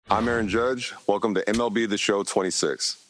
I'm Aaron Judge. Welcome to MLB The Show 26.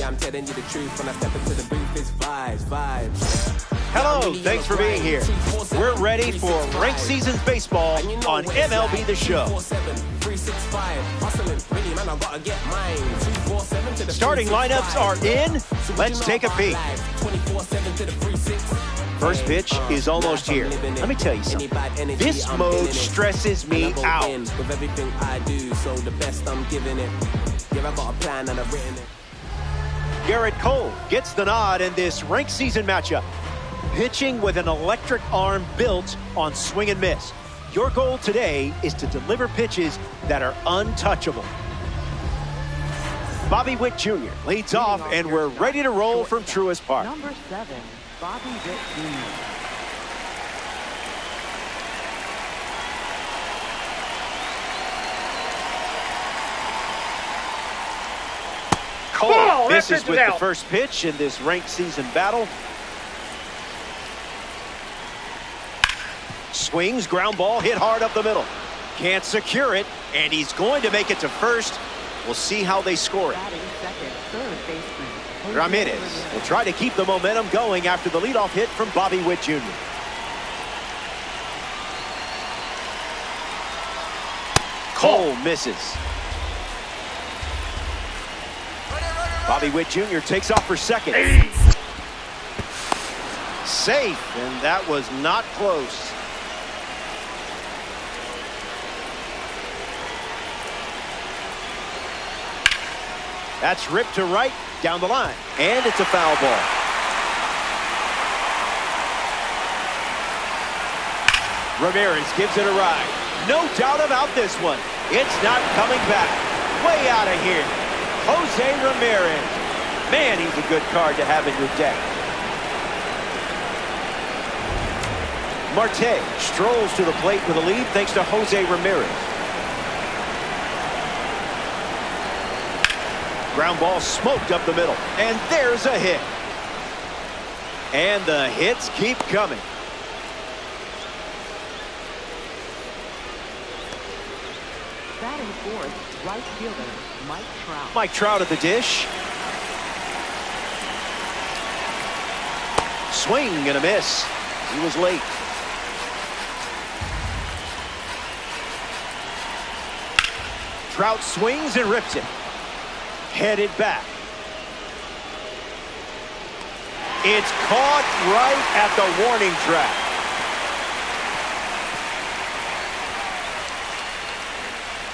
I'm telling you the truth. When I step into the booth, it's vibes. Hello, thanks for being here. We're ready for Ranked Seasons Baseball on MLB The Show. Starting lineups are in. Let's take a peek. First pitch is almost here. Let me tell you something. This mode stresses me out. With everything I do, so the best I'm giving it. Yeah, I got a plan and I've written it. Gerrit Cole gets the nod in this Ranked Season matchup. Pitching with an electric arm built on swing and miss. Your goal today is to deliver pitches that are untouchable. Bobby Witt Jr. leads off, and we're ready to roll from Truist Park. Number 7, Bobby Witt Jr. Cole misses with the first pitch in this Ranked Season battle. Swings, ground ball, hit hard up the middle. Can't secure it, and he's going to make it to first. We'll see how they score it. Ramirez will try to keep the momentum going after the leadoff hit from Bobby Witt Jr. Cole misses. Bobby Witt Jr. takes off for second. Safe, and that was not close. That's ripped to right, down the line, and it's a foul ball. Ramirez gives it a ride. No doubt about this one. It's not coming back. Way out of here. Jose Ramirez. Man, he's a good card to have in your deck. Marte strolls to the plate with a lead thanks to Jose Ramirez. Ground ball smoked up the middle, and there's a hit. And the hits keep coming. Batting fourth, right fielder, Mike Trout. Mike Trout at the dish. Swing and a miss. He was late. Trout swings and rips it. Headed back. It's caught right at the warning track.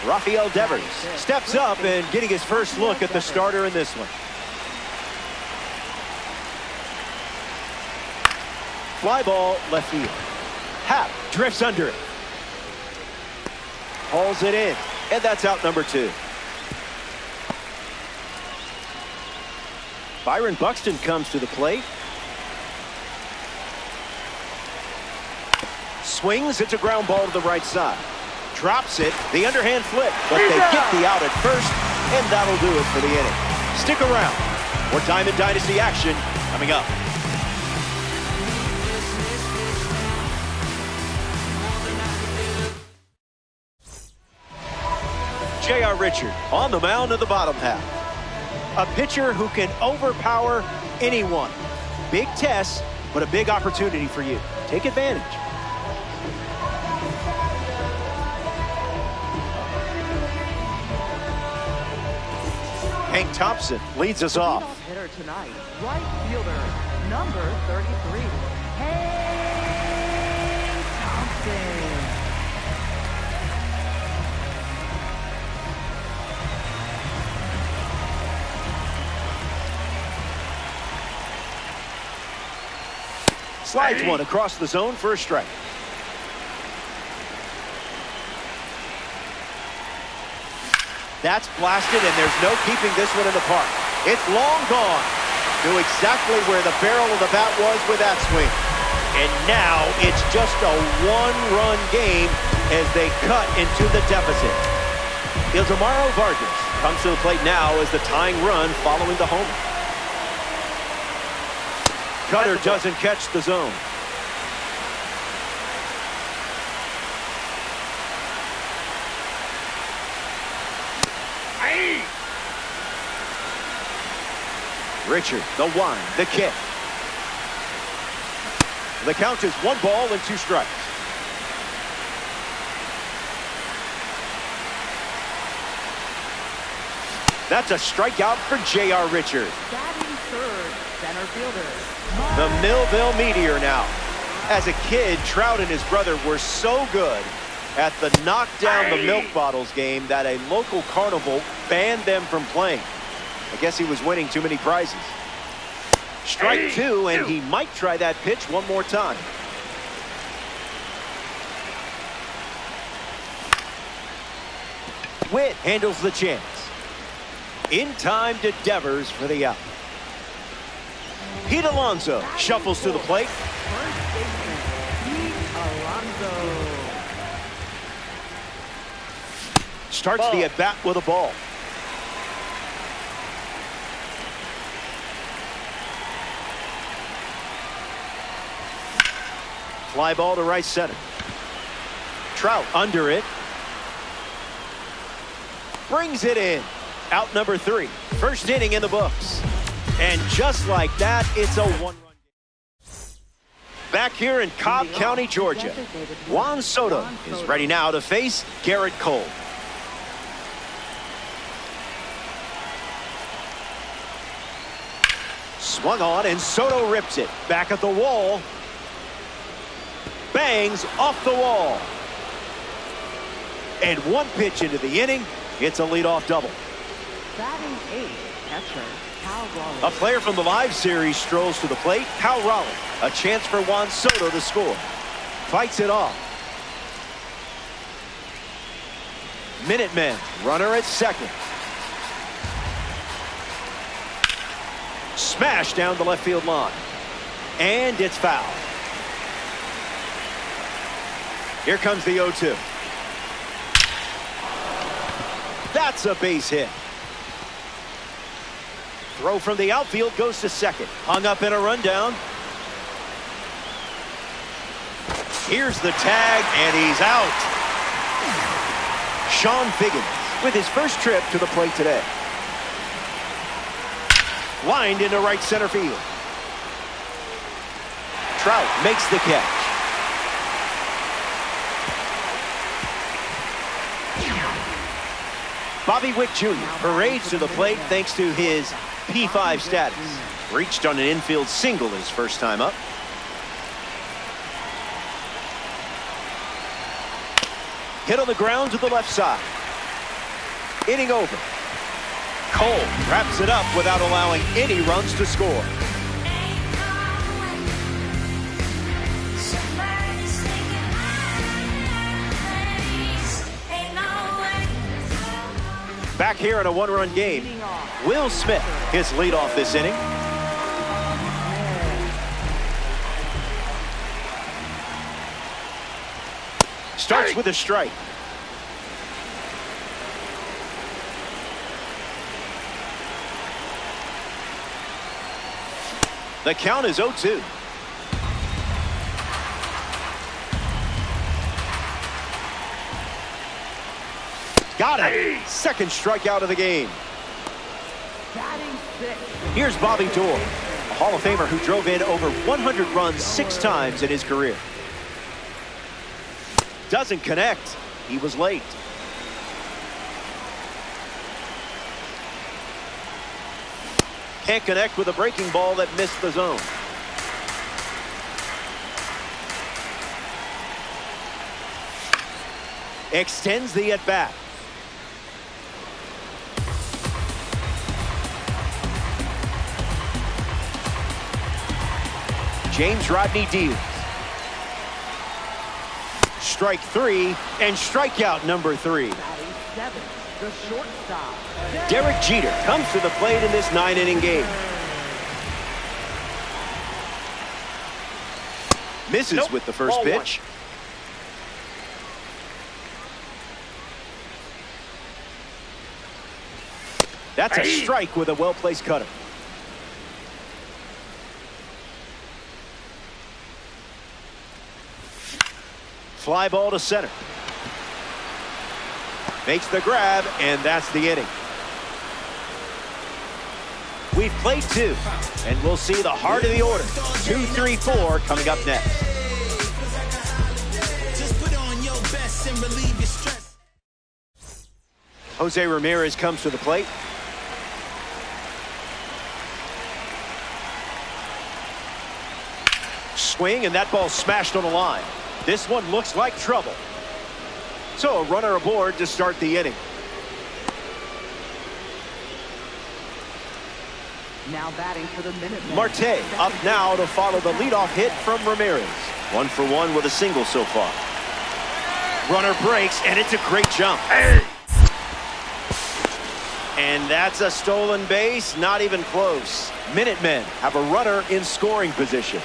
Rafael Devers steps up and getting his first look at the starter in this one. Fly ball left field. Happ drifts under it. Hauls it in, and that's out number 2. Byron Buxton comes to the plate. Swings, it's a ground ball to the right side. Drops it, the underhand flip, but they get the out at first, and that'll do it for the inning. Stick around. More Diamond Dynasty action coming up. J.R. Richard on the mound in the bottom half. A pitcher who can overpower anyone. Big test, but a big opportunity for you. Take advantage. Hank Thompson leads us off. Hitter tonight, right fielder, number 33, Hank Thompson. Slides one across the zone for a strike. That's blasted, and there's no keeping this one in the park. It's long gone. Knew exactly where the barrel of the bat was with that swing. And now it's just a one-run game as they cut into the deficit. Ildemaro Vargas comes to the plate now as the tying run following the homer. Cutter doesn't catch the zone. Richard, the one, the kick. The count is 1 ball and 2 strikes. That's a strikeout for J.R. Richard. Batting third, center fielder. The Millville Meteor now. As a kid, Trout and his brother were so good at the knock down the milk bottles game that a local carnival banned them from playing. I guess he was winning too many prizes. Strike 2, and he might try that pitch one more time. Witt handles the chance. In time to Devers for the out. Pete Alonso shuffles to the plate. First baseman, Pete Alonso. Starts the at-bat with a ball. Fly ball to right center. Trout under it. Brings it in. Out number 3. First inning in the books. And just like that, it's a 1-run game. Back here in Cobb County, Georgia, Juan Soto is ready now to face Garrett Cole. Swung on, and Soto rips it. Back at the wall. Bangs off the wall. And 1 pitch into the inning. It's a leadoff double. Batting 8th, catcher, Cal Raleigh. A player from the live series strolls to the plate. Cal Raleigh. A chance for Juan Soto to score. Fights it off. Minutemen. Runner at second. Smash down the left field line. And it's foul. Here comes the 0-2. That's a base hit. Throw from the outfield goes to second. Hung up in a rundown. Here's the tag, and he's out. Sean Figgins with his first trip to the plate today. Lined into right center field. Trout makes the catch. Bobby Witt Jr. parades to the plate thanks to his P5 status. Reached on an infield single his first time up. Hit on the ground to the left side. Inning over. Cole wraps it up without allowing any runs to score. Back here in a 1-run game, Will Smith his leadoff this inning. Starts with a strike. The count is 0-2. Got it. Second strikeout of the game. Batting 6th. Here's Bobby Doerr, a Hall of Famer who drove in over 100 runs 6 times in his career. Doesn't connect. He was late. Can't connect with a breaking ball that missed the zone. Extends the at-bat. James Rodney deals. Strike 3 and strikeout number 3. Batting 7th, the shortstop. Derek Jeter comes to the plate in this 9-inning game. Misses with the first pitch. That's a strike with a well-placed cutter. Fly ball to center. Makes the grab, and that's the inning. We've played 2, and we'll see the heart of the order. 2, 3, 4 coming up next. Jose Ramirez comes to the plate. Swing, and that ball smashed on the line. This one looks like trouble. So a runner aboard to start the inning. Now batting for the Minutemen. Marte up now to follow the leadoff hit from Ramirez. 1 for 1 with a single so far. Runner breaks, and it's a great jump. And that's a stolen base, not even close. Minutemen have a runner in scoring position.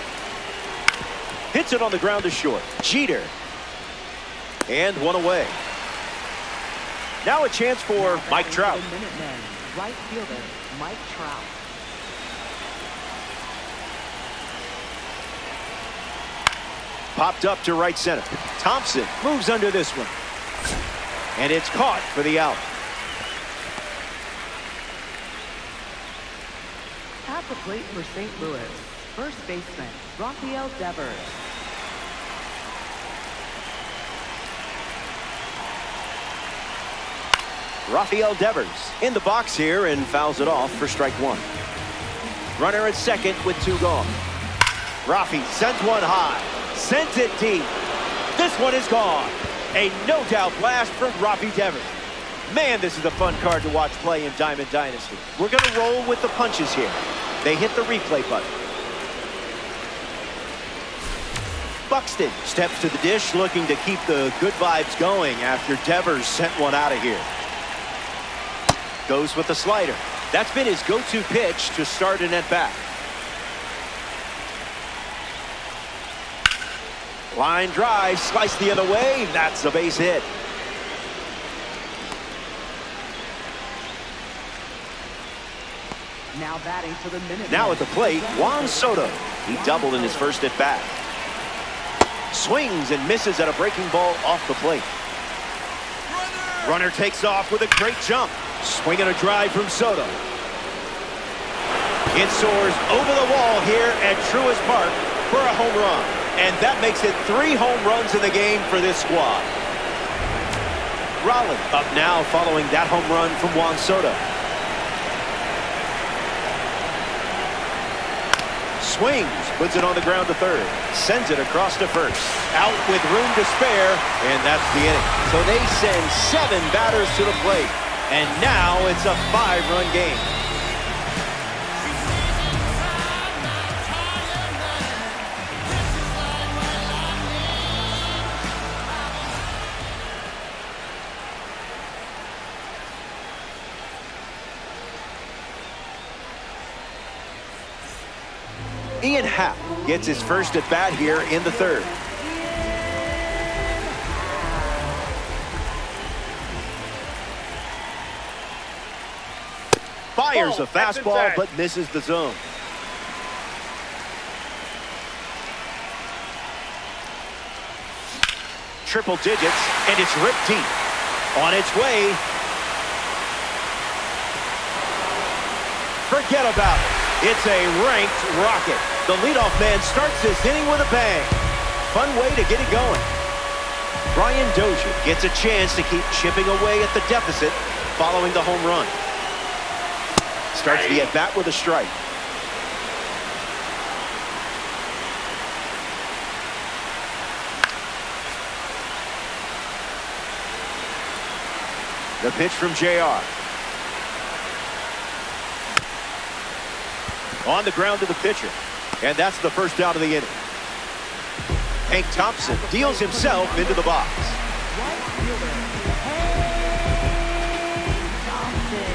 Hits it on the ground to short. Jeter. And 1 away. Now a chance for Mike Trout. The Minutemen, right fielder Mike Trout. Popped up to right center. Thompson moves under this one. And it's caught for the out. At the plate for St. Louis, first baseman Rafael Devers. Rafael Devers in the box here and fouls it off for strike 1. Runner at second with 2 gone. Rafi sends one high, sends it deep. This one is gone. A no-doubt blast from Rafi Devers. Man, this is a fun card to watch play in Diamond Dynasty. We're going to roll with the punches here. They hit the replay button. Buxton steps to the dish looking to keep the good vibes going after Devers sent one out of here. Goes with the slider. That's been his go-to pitch to start an at-bat. Line drive, slice the other way. That's a base hit. Now batting for the Minutemen. Now at the plate, Juan Soto. He doubled in his first at-bat. Swings and misses at a breaking ball off the plate. Runner takes off with a great jump. Swinging a drive from Soto. It soars over the wall here at Truist Park for a home run. And that makes it 3 home runs in the game for this squad. Raleigh up now following that home run from Juan Soto. Swings, puts it on the ground to third. Sends it across to first. Out with room to spare, and that's the inning. So they send 7 batters to the plate. And now it's a 5-run game. Ian Happ gets his first at bat here in the 3rd. Fires a fastball but misses the zone. Triple digits, and it's ripped deep. On its way. Forget about it. It's a ranked rocket. The leadoff man starts this inning with a bang. Fun way to get it going. Brian Dozier gets a chance to keep chipping away at the deficit following the home run. Starts the at-bat with a strike. The pitch from JR. On the ground to the pitcher. And that's the first out of the inning. Hank Thompson deals himself into the box. Right fielder Hank Thompson.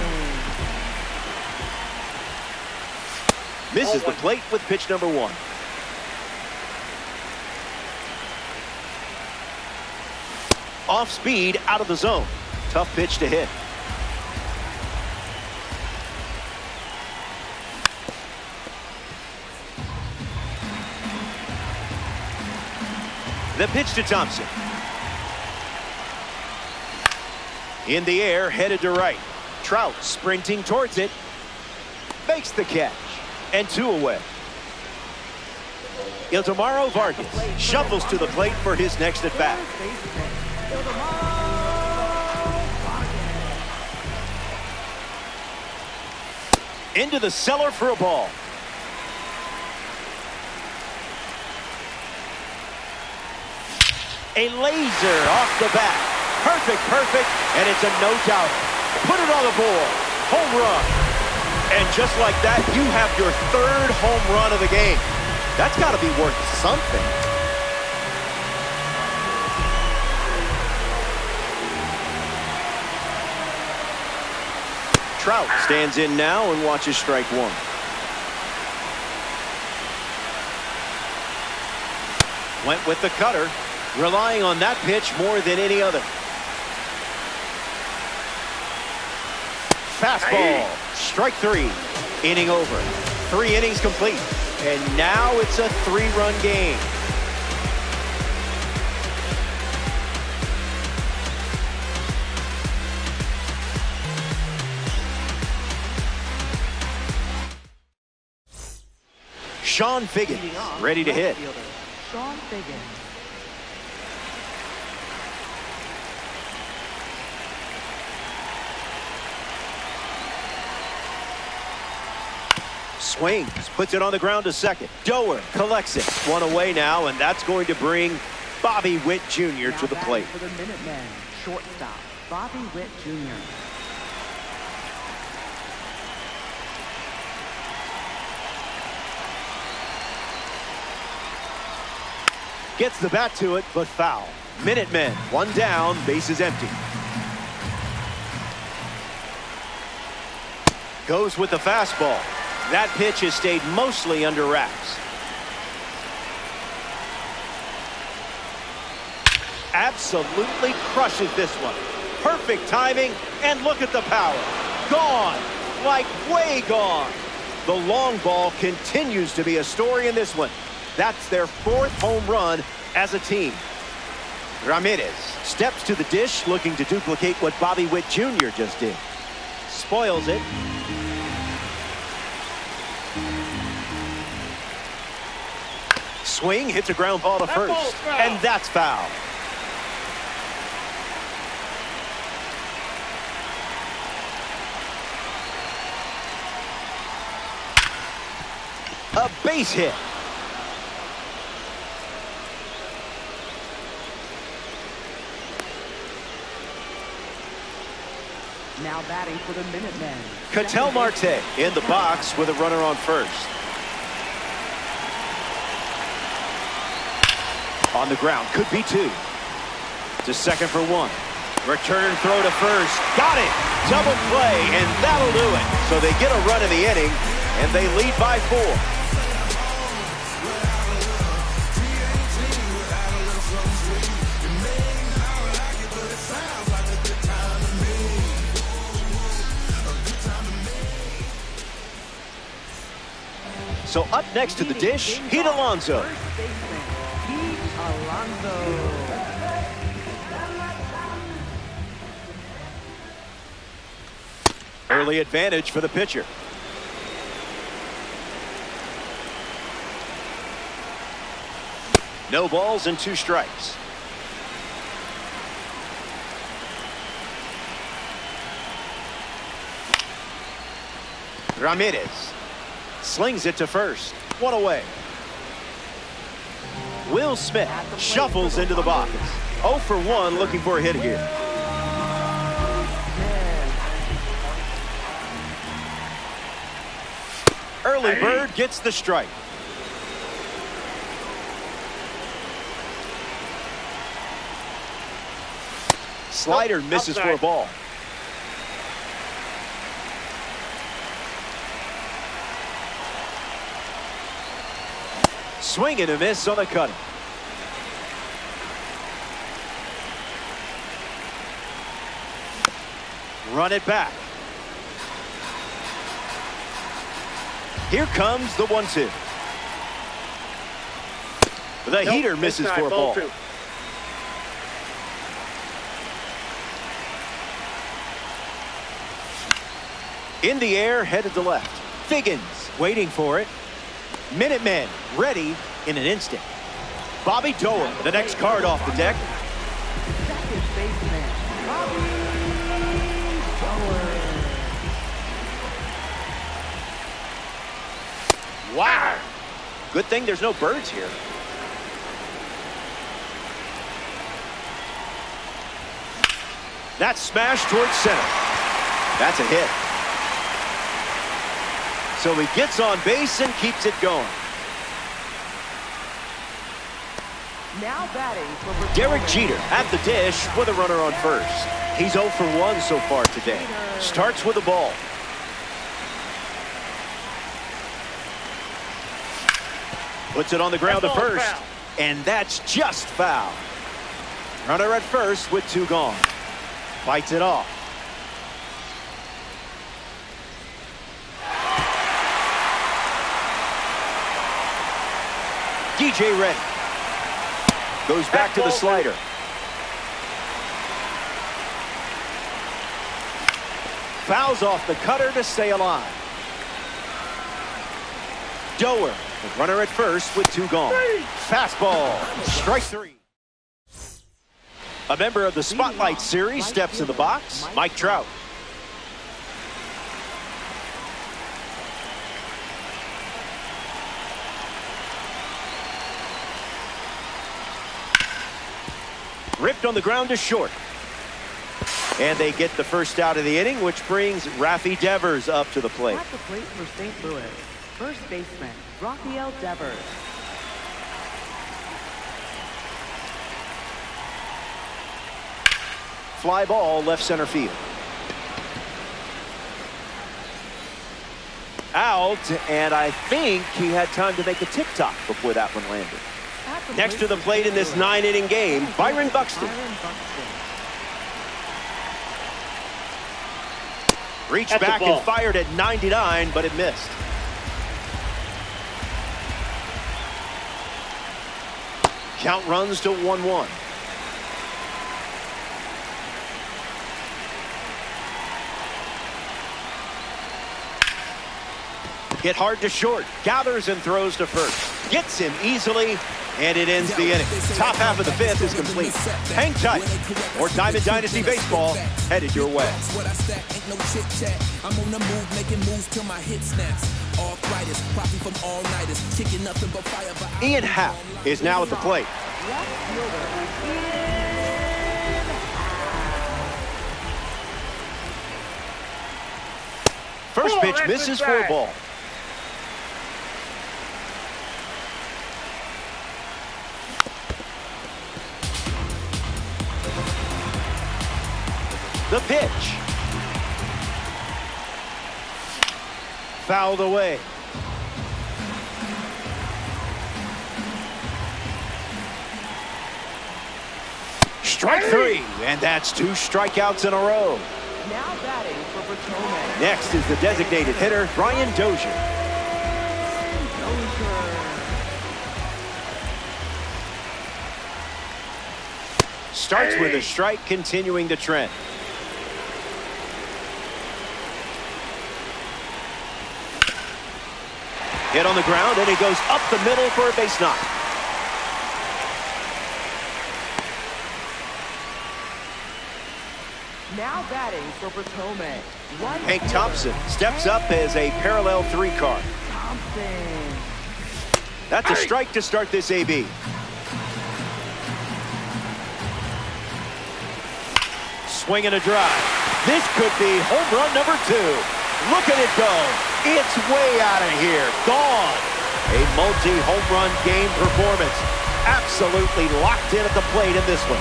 Misses the plate with pitch number 1. Off speed, out of the zone. Tough pitch to hit. The pitch to Thompson. In the air, headed to right. Trout sprinting towards it. makes the catch. And 2 away. Ildemaro Vargas shuffles to the plate for his next at-bat. Into the cellar for a ball. A laser off the bat. Perfect, and it's a no-doubter. Put it on the board. Home run. And just like that, you have your 3rd home run of the game. That's got to be worth something. Trout stands in now and watches strike 1. Went with the cutter, relying on that pitch more than any other. Fastball, strike 3. Inning over. 3 innings complete. And now it's a 3-run game. Sean Figgins, ready to hit. Sean Figgins. Swings, puts it on the ground to second. Doer collects it. 1 away now, and that's going to bring Bobby Witt Jr. to the plate. For the Minutemen, shortstop, Bobby Witt Jr. Gets the bat to it, but foul. Minutemen, 1 down, bases empty. Goes with the fastball. That pitch has stayed mostly under wraps. Absolutely crushes this one. Perfect timing, and look at the power. Gone, like way gone. The long ball continues to be a story in this one. That's their 4th home run as a team. Ramirez steps to the dish, looking to duplicate what Bobby Witt Jr. just did. Spoils it. Swing, hits a ground ball to first, and that's foul. A base hit. Now batting for the Minutemen. Ketel Marte in the box with a runner on first. On the ground, could be 2. To second for 1. Return throw to first. Got it. Double play, and that'll do it. So they get a run in the inning, and they lead by 4. So up next to the dish, Pete Alonso. First baseman, Pete Alonso. Early advantage for the pitcher. No balls and 2 strikes. Ramirez slings it to first. 1 away. Will Smith shuffles into the box. 0 for 1, looking for a hit here. Early bird gets the strike. Slider misses for a ball. Swing and a miss on the cutter. Run it back. Here comes the 1-2. The heater misses for a ball. In the air, headed to left. Figgins waiting for it. Minutemen ready in an instant. Bobby Doerr, the next card off the deck. Second baseman, Bobby Doerr. Wow. Good thing there's no birds here. That's smashed towards center. That's a hit. So he gets on base and keeps it going. Now batting for Potomac. Derek Jeter at the dish with a runner on first. He's 0 for 1 so far today. Starts with the ball. Puts it on the ground to first. Foul. And that's just foul. Runner at first with 2 gone. Fights it off. DJ Ready. Goes back to the slider. Fouls off the cutter to stay alive. Doerr, the runner at first with 2 gone. Fastball, strike 3. A member of the Spotlight Series steps in the box, Mike Trout. Ripped on the ground to short. And they get the first out of the inning, which brings Rafi Devers up to the plate. At the plate for St. Louis, first baseman, Rafael Devers. Fly ball left center field. Out, and I think he had time to make a tick-tock before that one landed. Next to the plate in this 9-inning game, Byron Buxton. Reached back and fired at 99, but it missed. Count runs to 1-1. Hit hard to short. Gathers and throws to first. Gets him easily, and it ends the inning. Top half of the 5th is complete. Hang tight. More Diamond Dynasty Baseball headed your way. I'm on the move, making moves till my hit snaps. Ian Happ is now at the plate. First pitch misses for a ball. The pitch. Fouled away. Strike 3, and that's 2 strikeouts in a row. Now batting for Potomac. Next is the designated hitter, Brian Dozier. Starts with a strike, continuing the trend. Hit on the ground, and he goes up the middle for a base knock. Now batting for Potomac. Hank Thompson steps up as a parallel 3 card. Thompson. That's a strike to start this AB. Swing and a drive. This could be home run number 2. Look at it go. It's way out of here. Gone. A multi-home run game performance. Absolutely locked in at the plate in this one.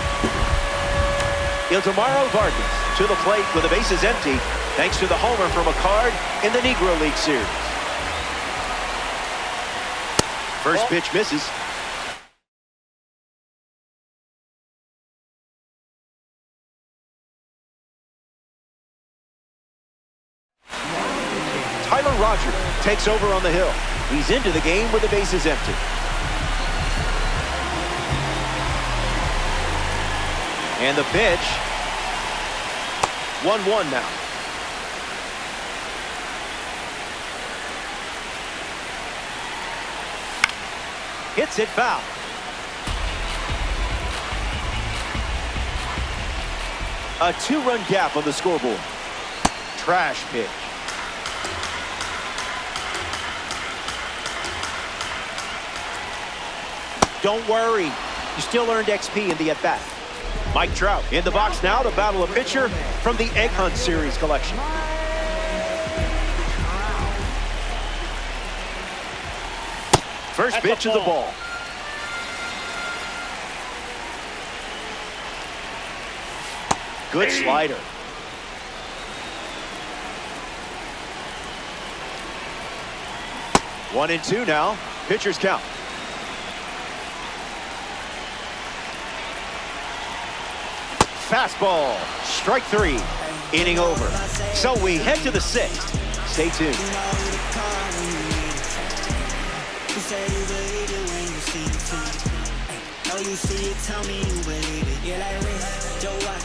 Ildemaro Vargas to the plate with the bases empty, thanks to the homer from a card in the Negro League Series. First pitch misses. Tyler Rogers takes over on the hill. He's into the game with the bases empty. And the pitch. 1-1 now. Hits it foul. A 2-run gap on the scoreboard. Trash pitch. Don't worry. You still earned XP in the at-bat. Mike Trout in the box now to battle a pitcher from the Egg Hunt Series collection. First pitch of the ball. Good slider. One and two now. Pitcher's count. Fastball. Strike three. Inning over. So we head to the sixth. Stay tuned. You see it, tell me you believe it. Yeah, like Rick, Joe White,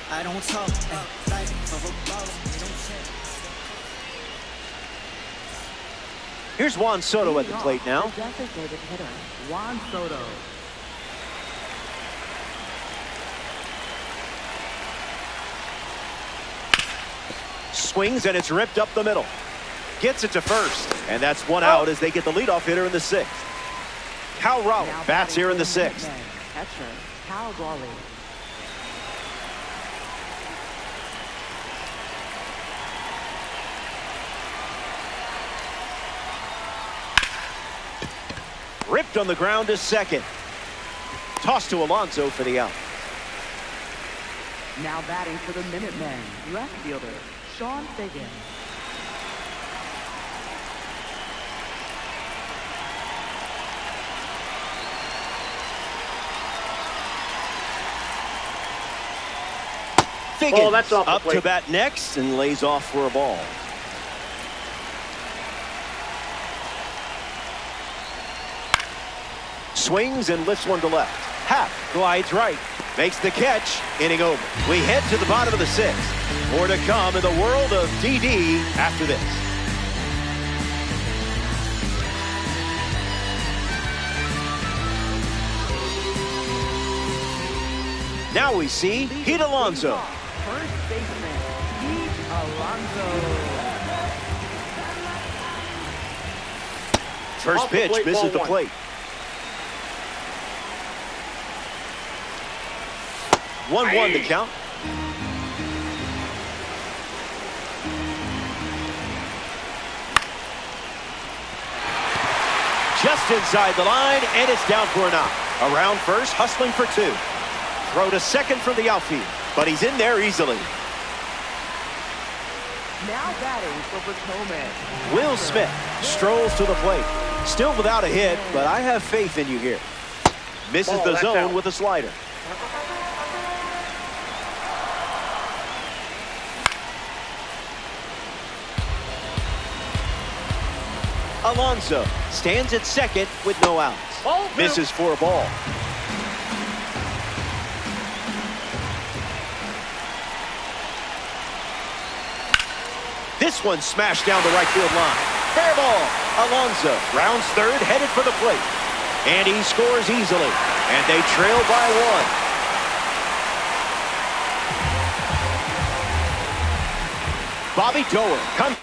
I don't talk. Like of a boss, don't check. Here's Juan Soto at the plate now. The designated hitter, Juan Soto. Swings and it's ripped up the middle. Gets it to first, and that's one out as they get the leadoff hitter in the sixth. Cal Raleigh bats here in the sixth. Catcher, Cal Raleigh. Ripped on the ground to second. Toss to Alonso for the out. Now batting for the Minutemen, left fielder, Sean Fagan. Figgins that's off up to bat next and lays off for a ball. Swings and lifts one to left. Happ glides right. Makes the catch. Inning over. We head to the bottom of the sixth. More to come in the world of DD after this. Now we see Pete Alonso. First baseman, Pete Alonso. First pitch misses the plate. 1-1 to count. Just inside the line, and it's down for an out. Around first, hustling for two. Throw to second from the outfield, but he's in there easily. Now batting for Potomac, Will Smith strolls to the plate. Still without a hit, but I have faith in you here. Misses the zone with a slider. Alonso stands at second with no outs. Misses for a ball. This one smashed down the right field line. Fair ball. Alonso rounds third, headed for the plate. And he scores easily. And they trail by one. Bobby Doerr comes.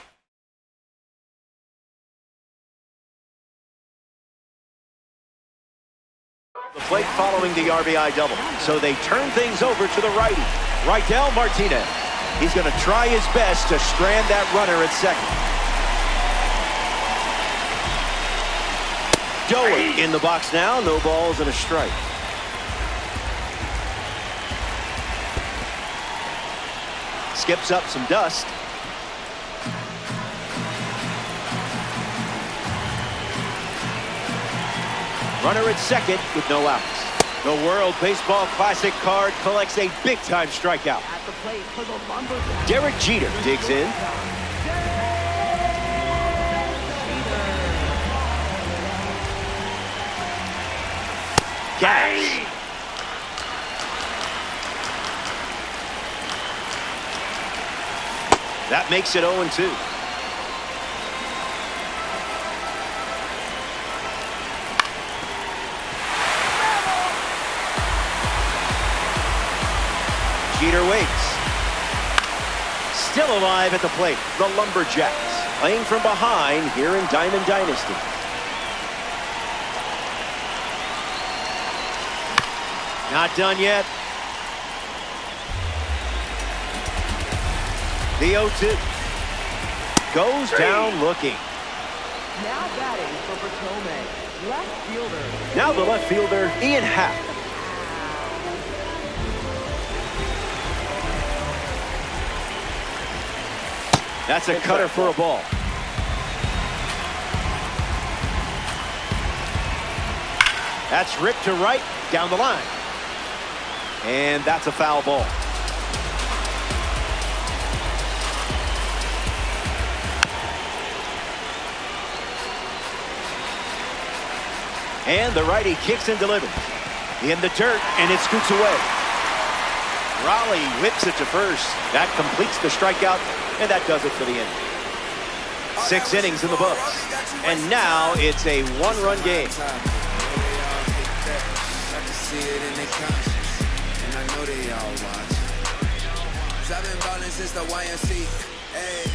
The plate following the RBI double. So they turn things over to the righty, Raidel Martinez. He's going to try his best to strand that runner at second. Doerr in the box now. No balls and a strike. Skips up some dust. Runner at second with no outs. The World Baseball Classic card collects a big-time strikeout. at the plate for the Lumberjacks. Derek Jeter digs in. Gas. That makes it 0-2. Jeter waits. Still alive at the plate, the Lumberjacks, playing from behind here in Diamond Dynasty. Not done yet. The 0-2. Goes down looking. Now batting for Potomac, left fielder. Now the left fielder, Ian Happ. That's a cutter for a ball. That's ripped to right, down the line. And that's a foul ball. And the righty kicks and delivers. In the dirt, and it scoots away. Raleigh whips it to first. That completes the strikeout, and that does it for the inning. 6 innings in the books. And now it's a 1-run game.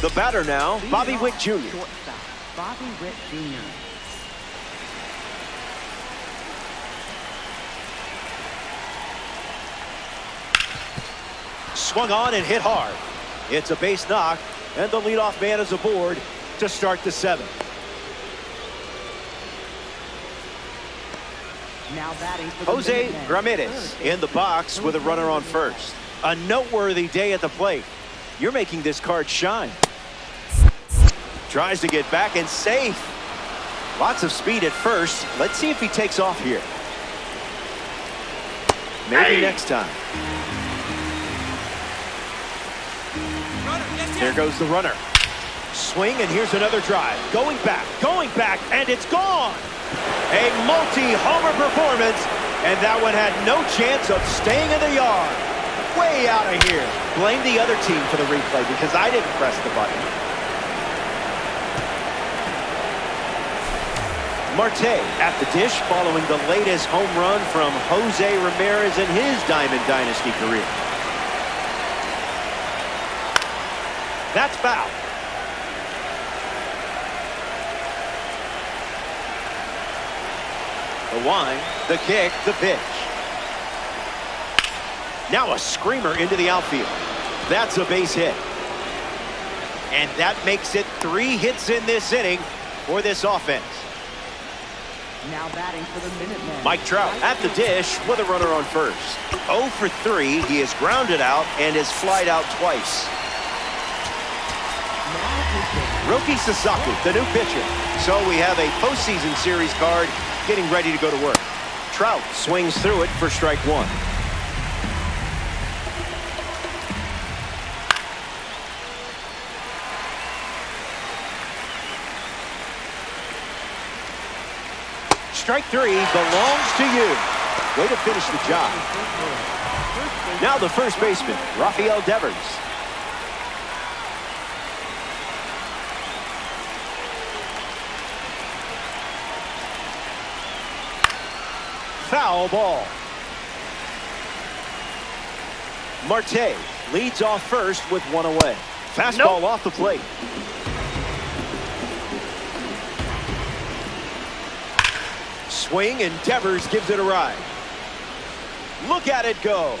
The batter now, Bobby Witt Jr. Shortstop, Bobby Witt Jr. Swung on and hit hard. It's a base knock, and the leadoff man is aboard to start the 7th. Now batting for the Jose Minutemen, Ramirez third in the box with a runner on first. A noteworthy day at the plate. You're making this card shine. Tries to get back and safe. Lots of speed at first. Let's see if he takes off here. Maybe next time. There goes the runner. Swing, and here's another drive. Going back, and it's gone. A multi-homer performance, and that one had no chance of staying in the yard. Way out of here. Blame the other team for the replay because I didn't press the button. Marte at the dish following the latest home run from Jose Ramirez in his Diamond Dynasty career. That's foul. The wind, the kick, the pitch. Now a screamer into the outfield. That's a base hit. And that makes it 3 hits in this inning for this offense. Now batting for the Minutemen, Mike Trout at the dish with a runner on first. 0 for 3. He is grounded out and is flied out twice. Roki Sasaki, the new pitcher. So we have a postseason series card getting ready to go to work. Trout swings through it for strike 1. Strike 3 belongs to you. Way to finish the job. Now the first baseman, Rafael Devers. Foul ball. Marte leads off first with 1 away. Fastball off the plate. Swing, and Devers gives it a ride. Look at it go.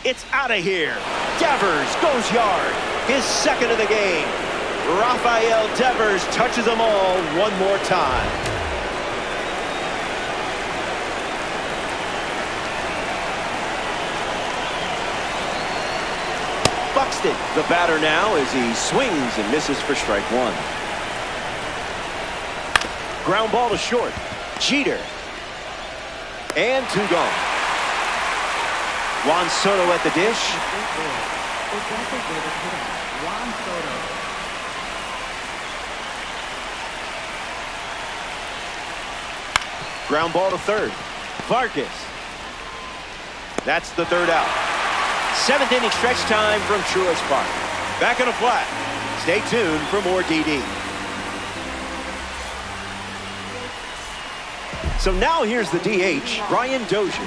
It's out of here. Devers goes yard. His 2nd of the game. Rafael Devers touches them all one more time. Buxton, the batter now, as he swings and misses for strike 1. Ground ball to short. Jeter. And 2 gone. Juan Soto at the dish. Juan Soto. Ground ball to third. Vargas. That's the 3rd out. 7th inning stretch time from Truist Park. Back in a flat. Stay tuned for more DD. So now here's the DH, Brian Dozier.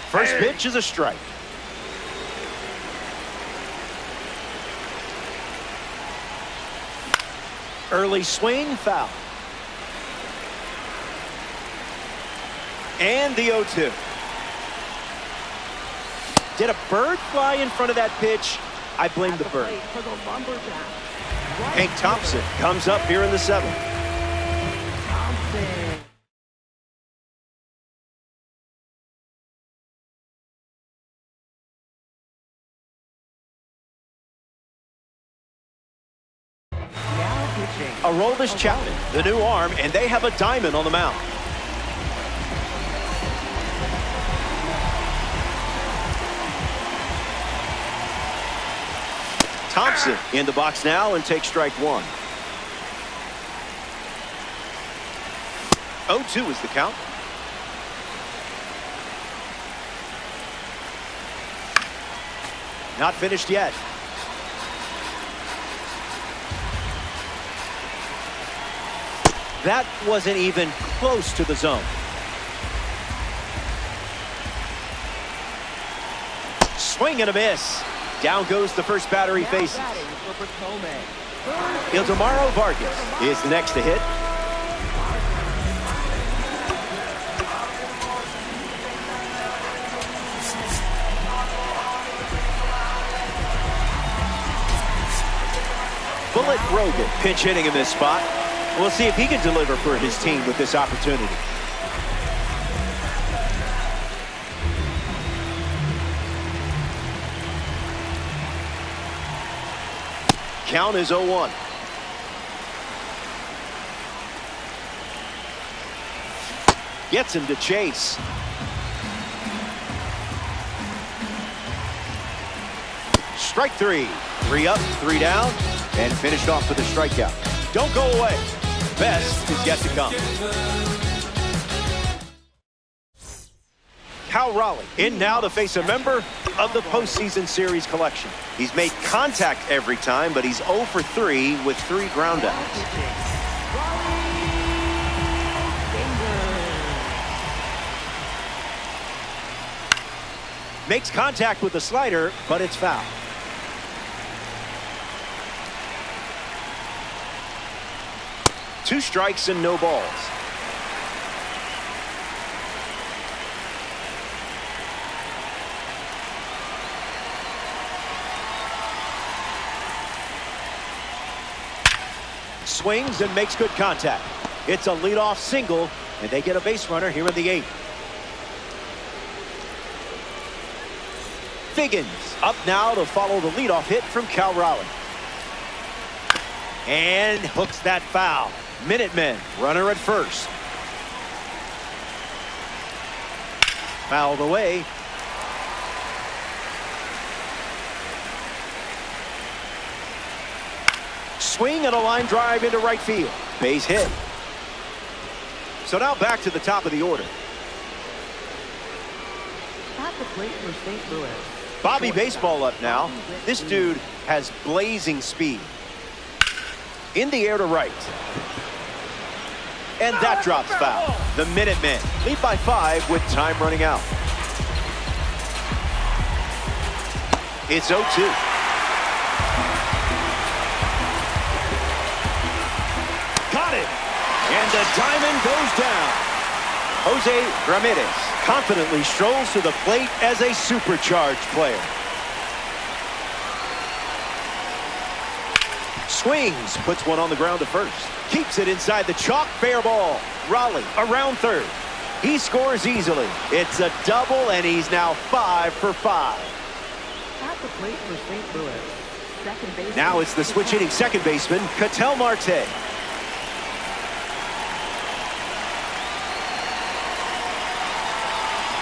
First pitch is a strike. Early swing, foul. And the 0-2. Did a bird fly in front of that pitch? I blame the bird. Hank Thompson comes up here in the 7th. Aroldis Chapman, the new arm, and they have a diamond on the mound. Thompson in the box now and takes strike 1. 0-2 is the count. Not finished yet. That wasn't even close to the zone. Swing and a miss. Down goes the first batter he faces. Ildemaro Vargas is the next to hit. Bullet Rogan pinch hitting in this spot. We'll see if he can deliver for his team with this opportunity. Count is 0-1. Gets him to chase. Strike 3. 3 up, 3 down, and finished off with a strikeout. Don't go away. Best is yet to come. Cal Raleigh in now to face a member of the postseason series collection. He's made contact every time, but he's 0 for 3 with 3 groundouts. Makes contact with the slider, but it's foul. Two strikes and no balls. Swings and makes good contact. It's a leadoff single, and they get a base runner here in the 8th. Figgins up now to follow the leadoff hit from Cal Raleigh. And hooks that foul. Minutemen, runner at first. Fouled away. Swing and a line drive into right field. Base hit. So now back to the top of the order. At the plate for St. Louis. Bobby Baseball up now. This dude has blazing speed. In the air to right. And that drops foul. The Minutemen lead by 5 with time running out. It's 0-2. Got it. And the diamond goes down. Jose Ramirez confidently strolls to the plate as a supercharged player. Swings, puts one on the ground to first. Keeps it inside the chalk, fair ball. Raleigh around third. He scores easily. It's a double, and he's now 5 for 5. At the plate for St. Louis. Second baseman. Now it's the switch hitting second baseman, Ketel Marte.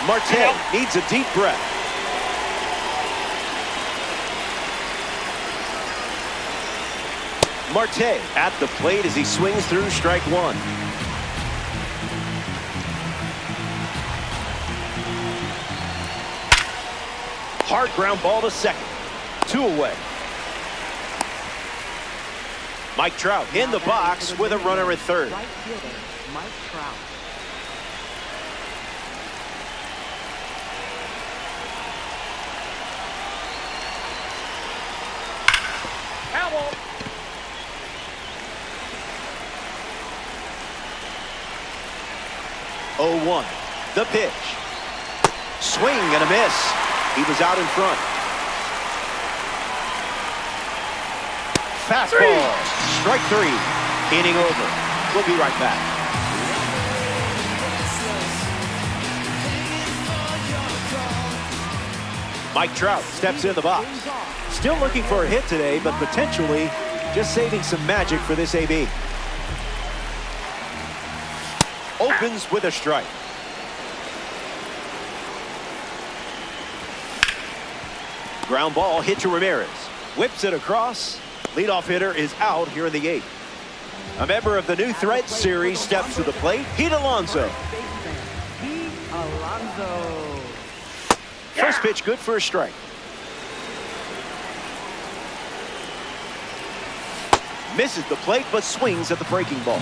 Marte needs a deep breath. Marte at the plate as he swings through strike 1. Hard ground ball to second. 2 away. Mike Trout in the box with a runner at third. Right fielder, Mike Trout. 0-1. The pitch. Swing and a miss. He was out in front. Fastball. Strike 3. Inning over. We'll be right back. Mike Trout steps in the box. Still looking for a hit today, but potentially just saving some magic for this AB. Opens with a strike. Ground ball hit to Ramirez. Whips it across. Leadoff hitter is out here in the 8th. A member of the new Thread series steps to the plate. Pete Alonso. Pete Alonso. First pitch good for a strike. Misses the plate but swings at the breaking ball.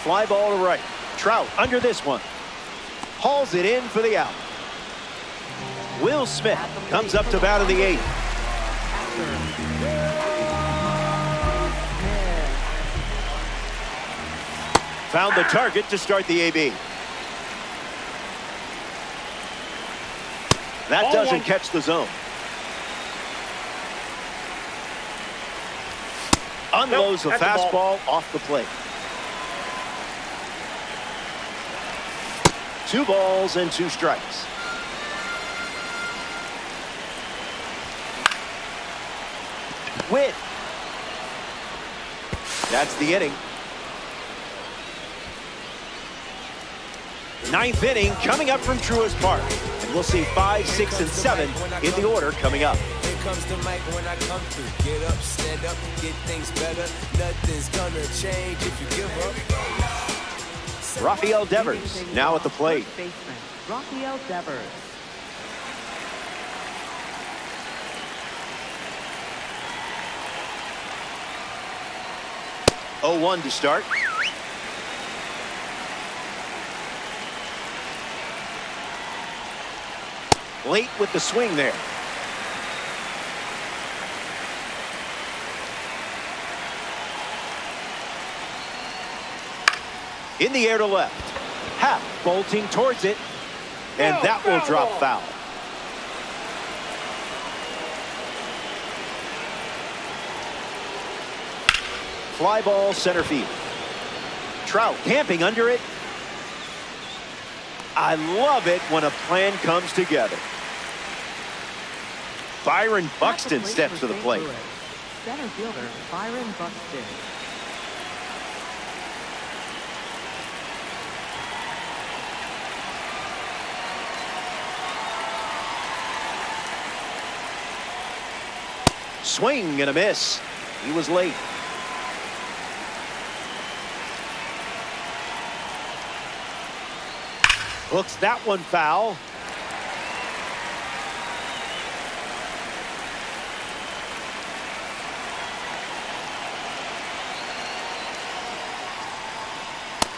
Fly ball to right. Trout under this one. Hauls it in for the out. Will Smith comes up to bat in the 8th. Found the target to start the AB. That doesn't catch the zone. Unloads the fastball off the plate. 2 balls and 2 strikes. Witt. That's the inning. 9th inning coming up from Truist Park. And we'll see 5, 6, and 7 in the order coming up. Here comes the mic when I come through. Get up, stand up, get things better. Nothing's gonna change if you give up. Rafael Devers now at the plate. First baseman, Rafael Devers. Oh, 0-1 to start. Late with the swing there. In the air to left. Happ bolting towards it. And that will drop foul. Fly ball center field. Trout camping under it. I love it when a plan comes together. Byron Buxton steps to the plate. Center fielder Byron Buxton. Swing and a miss. He was late. Hooks that one foul.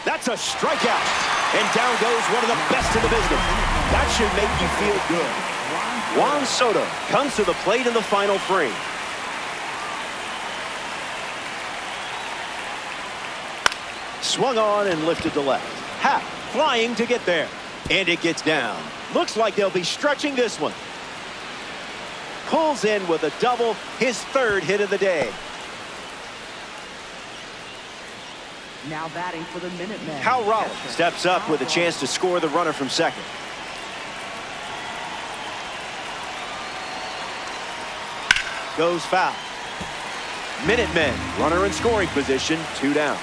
That's a strikeout. And down goes one of the best in the business. That should make you feel good. Juan Soto comes to the plate in the final frame. Swung on and lifted to left. Happ flying to get there. And it gets down. Looks like they'll be stretching this one. Pulls in with a double, his 3rd hit of the day. Now batting for the Minutemen. Cal Raleigh steps up with a chance to score the runner from second. Goes foul. Minutemen, runner in scoring position, 2 down.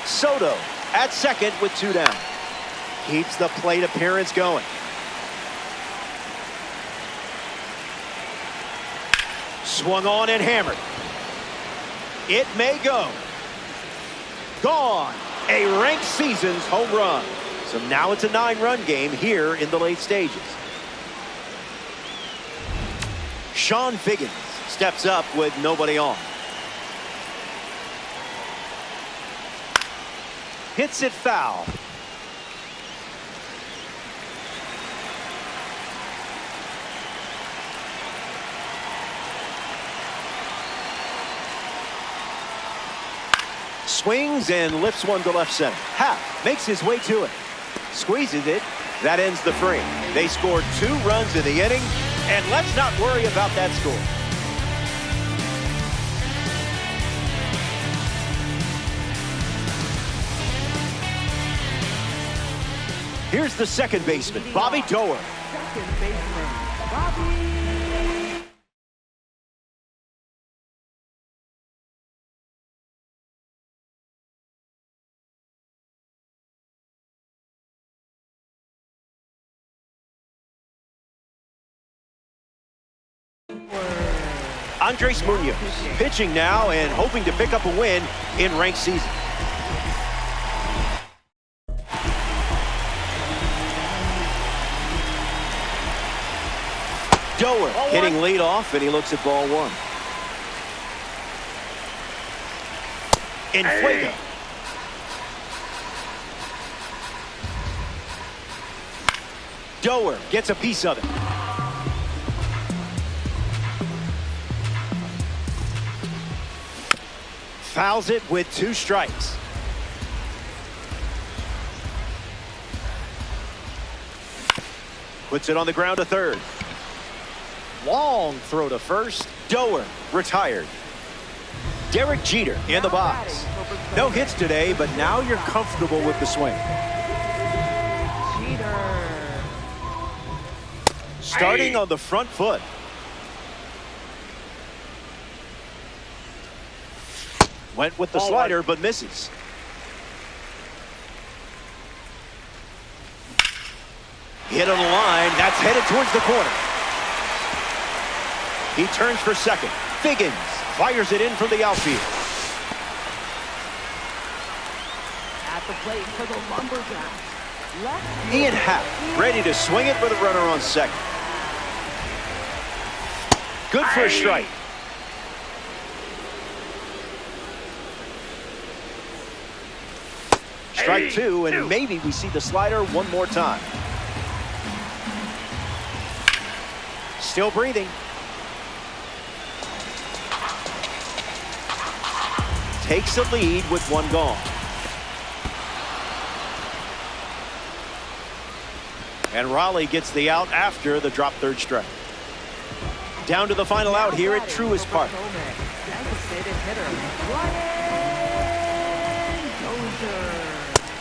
Soto at second with 2 down. Keeps the plate appearance going. Swung on and hammered. It may go. Gone. A ranked season's home run. So now it's a 9-run game here in the late stages. Sean Figgins steps up with nobody on. Hits it foul. Swings and lifts one to left center. Happ makes his way to it. Squeezes it. That ends the frame. They scored 2 runs in the inning, and let's not worry about that score. Here's the second baseman, Bobby Doerr. Second baseman, Bobby. Andres Munoz pitching now and hoping to pick up a win in ranked season. Doerr hitting lead off, and he looks at ball 1. In Fuego. Doerr gets a piece of it. Fouls it with 2 strikes. Puts it on the ground to third. Long throw to first. Doerr retired. Derek Jeter in the box. No hits today, but now you're comfortable with the swing. Jeter. Starting on the front foot. Went with the slider, but misses. Hit on the line. That's headed towards the corner. He turns for second. Figgins fires it in from the outfield. At the plate for the Lumberjacks. Left Ian Happ ready to swing it with a runner on second. Good for a strike. Strike 2, and maybe we see the slider one more time. Still breathing. Takes a lead with 1 gone. And Raleigh gets the out after the drop third strike. Down to the final out here at Truist Park. Designated hitter, Ryan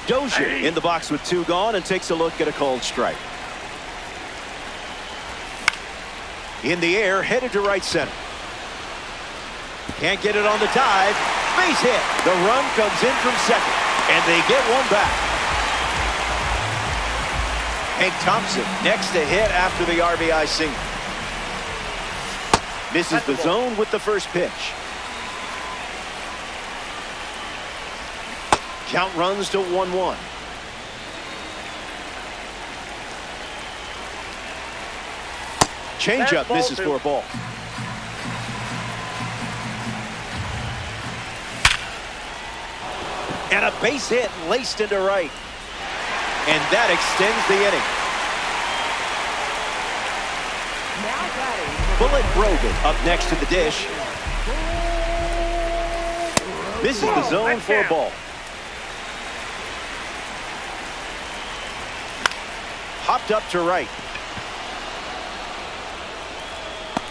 Dozier in the box with 2 gone and takes a look at a called strike. In the air, headed to right center. Can't get it on the dive. Base hit. The run comes in from second, and they get one back. Hank Thompson next to hit after the RBI single. Misses the zone with the first pitch. Count runs to 1-1. Changeup misses for a ball. And a base hit laced into right. And that extends the inning. Bullet Brogan up next to the dish. This is the zone for a ball. Hopped up to right.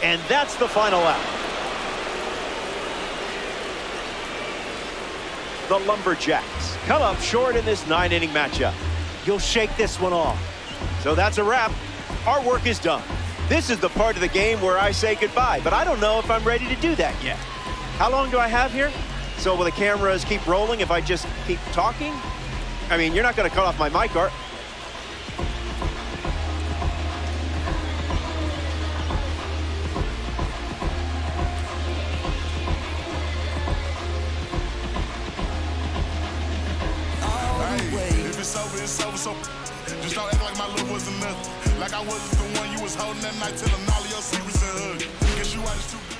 And that's the final out. The Lumberjacks come up short in this 9-inning matchup. You'll shake this one off. So that's a wrap. Our work is done. This is the part of the game where I say goodbye, but I don't know if I'm ready to do that yet. How long do I have here? So will the cameras keep rolling if I just keep talking? I mean, you're not going to cut off my mic, are you? It's over, so just don't act like my love wasn't nothing. Like I wasn't the one you was holding that night, telling all of your secrets and hugging. Guess you are just too good.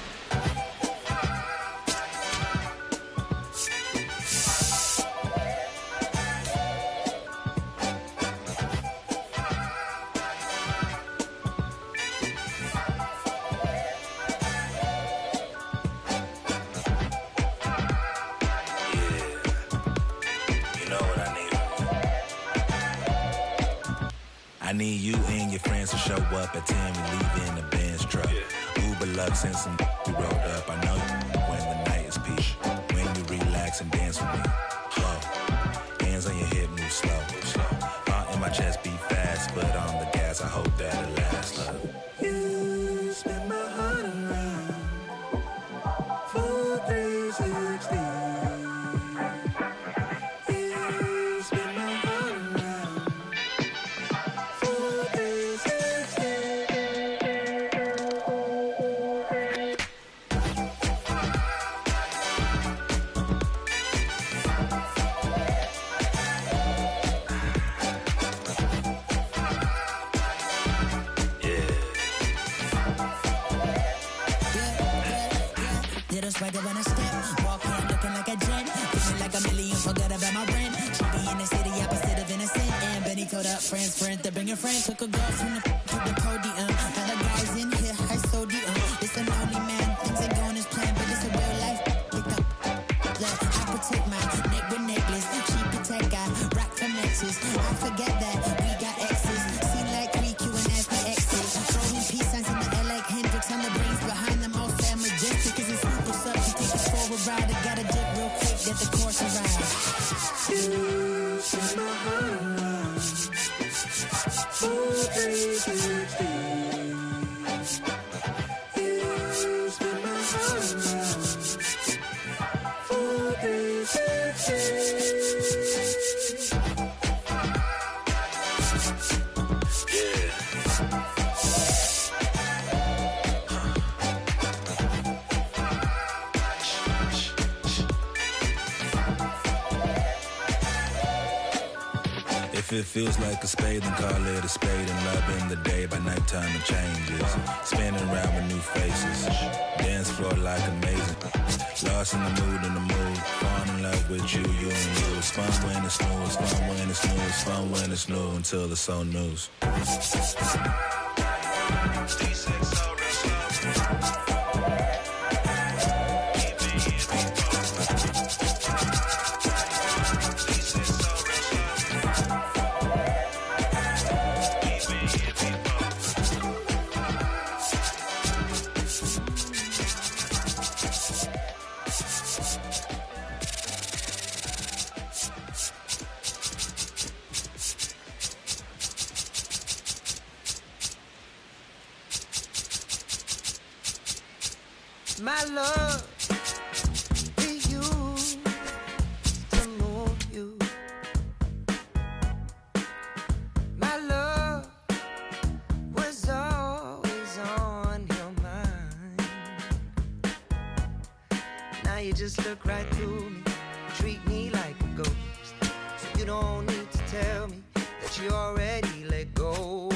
I need you and your friends to show up at 10. We leave in the Benz truck. Uber Lux and some we rolled up. I know you when the night is peak. When you relax and dance with me. Whoa. Hands on your hip, move slow. Heart in my chest beat fast, but on the gas, I hope that it lasts. You spin my heart around. Full 360. Friends, they bring a friend. Took a girl from the to the podium. Now the guys in here, high sodium. It's a lonely man, things ain't going as planned, but it's a real life. Picked up. Look, I protect my neck with necklace. She protect guy, rock from Nexus. I forget that we got exes. Seem like 3Q and S for exes. Throwing peace signs in the L like Hendrix on the brains behind them all say majestic. Cause it's super sub. You take it forward ride. I gotta dip real quick, get the course around. You set my heart around. 360. You spin my heart around. 360. If it feels like a spade, then call it a spade. And love in the day, by nighttime it changes. Spinning around with new faces. Dance floor like amazing. Lost in the mood. Falling in love with you and you. It's fun when it's new, it's fun when it's new, it's fun when it's new until it's so news. My love to you, to move you. My love was always on your mind. Now you just look right through me, treat me like a ghost. So you don't need to tell me that you already let go.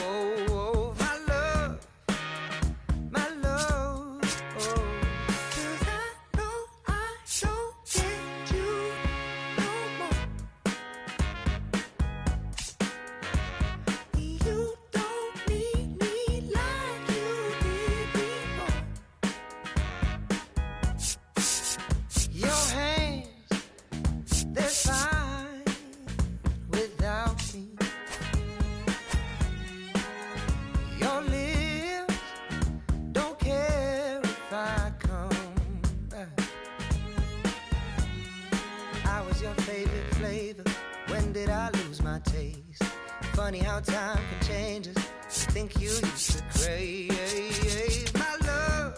Funny how time can change us. I think you used to crave my love,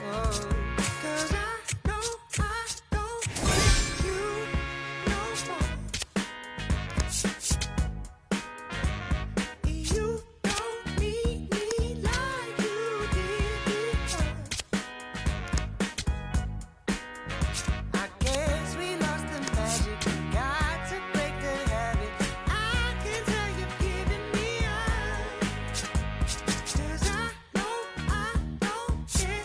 oh, 'cause I know I don't need you no more. You don't need me like you did before. I guess we lost the magic. Got to break the habit. I can tell you're giving me up. 'Cause I know I don't care.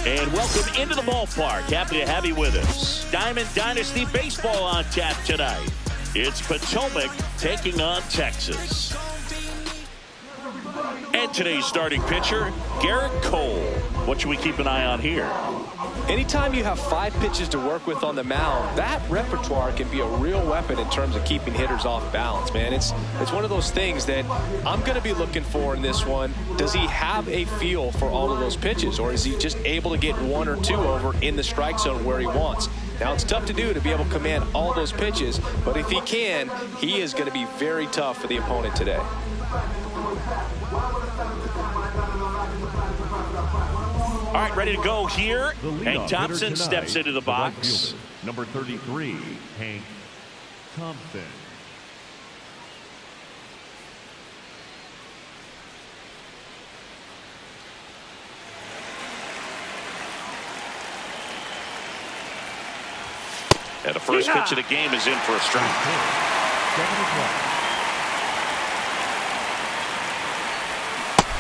And welcome into the ballpark. Happy to have you with us. Diamond Dynasty Baseball on tap tonight. It's Potomac taking on Texas. And today's starting pitcher, Garrett Cole. What should we keep an eye on here? Anytime you have 5 pitches to work with on the mound, that repertoire can be a real weapon in terms of keeping hitters off balance, man. It's one of those things that I'm going to be looking for in this one. Does he have a feel for all of those pitches, or is he just able to get 1 or 2 over in the strike zone where he wants? Now, it's tough to do to be able to command all those pitches, but if he can, he is going to be very tough for the opponent today. All right, ready to go here. Hank Thompson steps into the box. Number 33, Hank Thompson. And the first pitch of the game is in for a strike.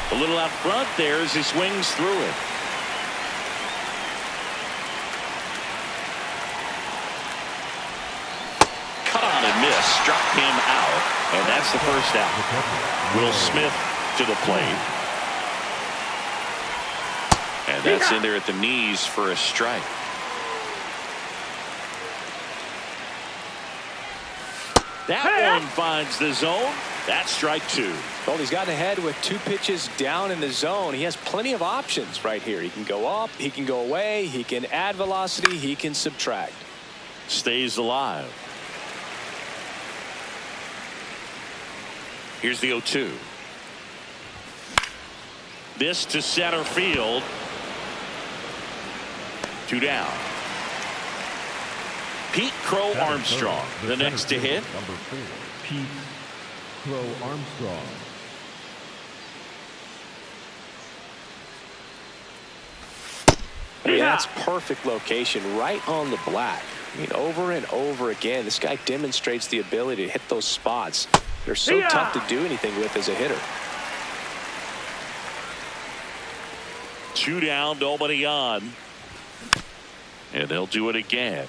A little out front there as he swings through it. Cut on and miss, struck him out, and that's the first out. Will Smith to the plate. And that's in there at the knees for a strike. That one finds the zone. That's strike 2. Well, he's gotten ahead with 2 pitches down in the zone. He has plenty of options right here. He can go up, he can go away, he can add velocity, he can subtract. Stays alive. Here's the 0-2. This to center field. 2 down. Pete Crow Armstrong, the next to hit. Number 4, Pete Crow Armstrong. I mean, that's perfect location, right on the black. I mean, over and over again, this guy demonstrates the ability to hit those spots. They're so tough to do anything with as a hitter. 2 down, nobody on. And they'll do it again.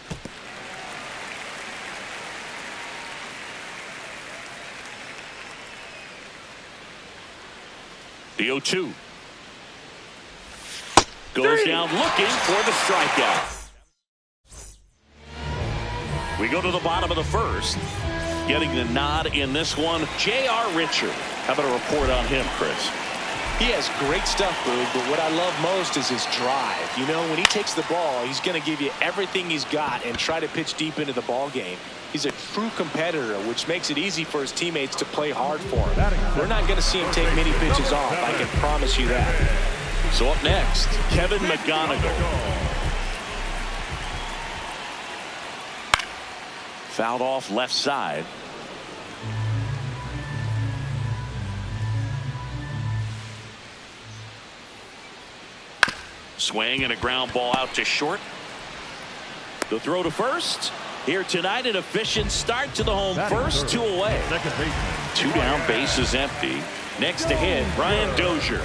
The 0-2. Goes down looking for the strikeout. We go to the bottom of the first. Getting the nod in this one, J.R. Richard. How about a report on him, Chris? He has great stuff, Boog, but what I love most is his drive. You know, when he takes the ball, he's going to give you everything he's got and try to pitch deep into the ball game. He's a true competitor, which makes it easy for his teammates to play hard for him. We're not going to see him take many pitches off, I can promise you that. So up next, Kevin McGonigal. Fouled off left side. Swing and a ground ball out to short. The throw to first. Here tonight, an efficient start to the home first, 2 away. 2 down, base is empty. Next to hit, Brian Dozier.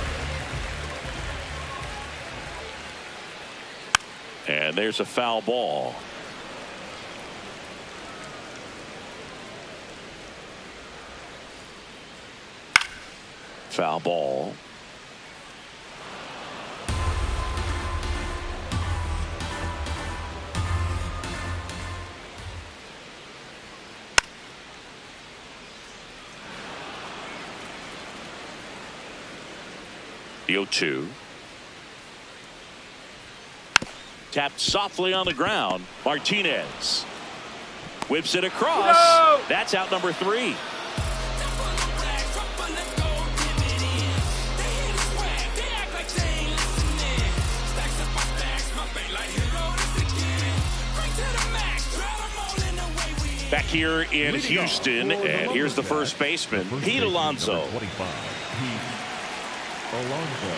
And there's a foul ball. Foul ball. The 0-2. Tapped softly on the ground. Martinez whips it across. No! That's out number 3. Back here in Houston, and here's the first baseman, Pete Alonso. 25, Pete Alonso.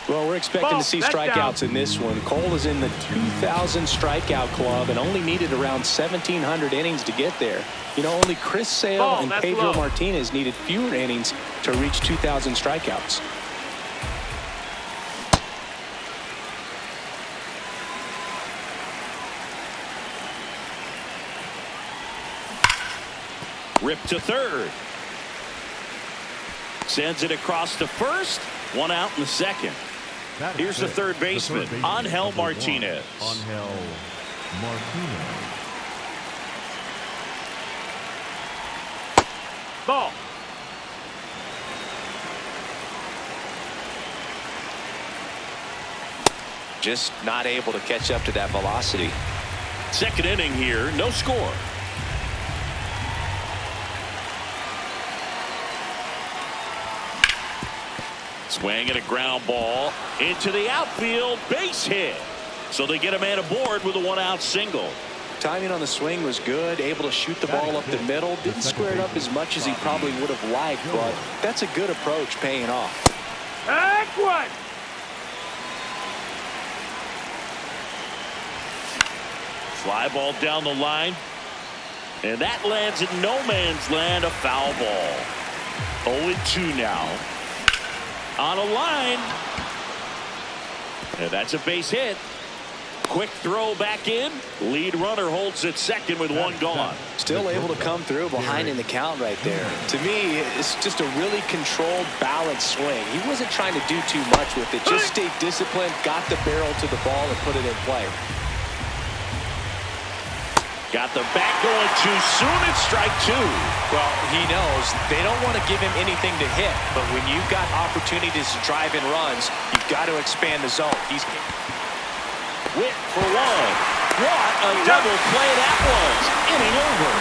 Well, we're expecting to see strikeouts in this one. Cole is in the 2,000 strikeout club and only needed around 1,700 innings to get there. You know, only Chris Sale and Pedro Martinez needed fewer innings to reach 2,000 strikeouts. Ripped to third. Sends it across to first. One out in the second. Here's the third baseman, Angel Martinez. Angel Martinez. Ball. Just not able to catch up to that velocity. Second inning here, no score. Swing and a ground ball into the outfield, base hit. So they get a man aboard with a one-out single. Timing on the swing was good, able to shoot the ball up the middle. Didn't square it up as much as he probably would have liked, but that's a good approach paying off. One. Fly ball down the line. And that lands in no man's land, a foul ball. 0-2 now. On a line. And that's a base hit. Quick throw back in. Lead runner holds at second with one gone. Still able to come through behind in the count right there. To me, it's just a really controlled, balanced swing. He wasn't trying to do too much with it. Just stayed disciplined, got the barrel to the ball, and put it in play. Got the bat going too soon. It's strike two. Well, he knows they don't want to give him anything to hit, but when you've got opportunities to drive in runs, you've got to expand the zone. He's Witt for one. What a double play that was. Inning over.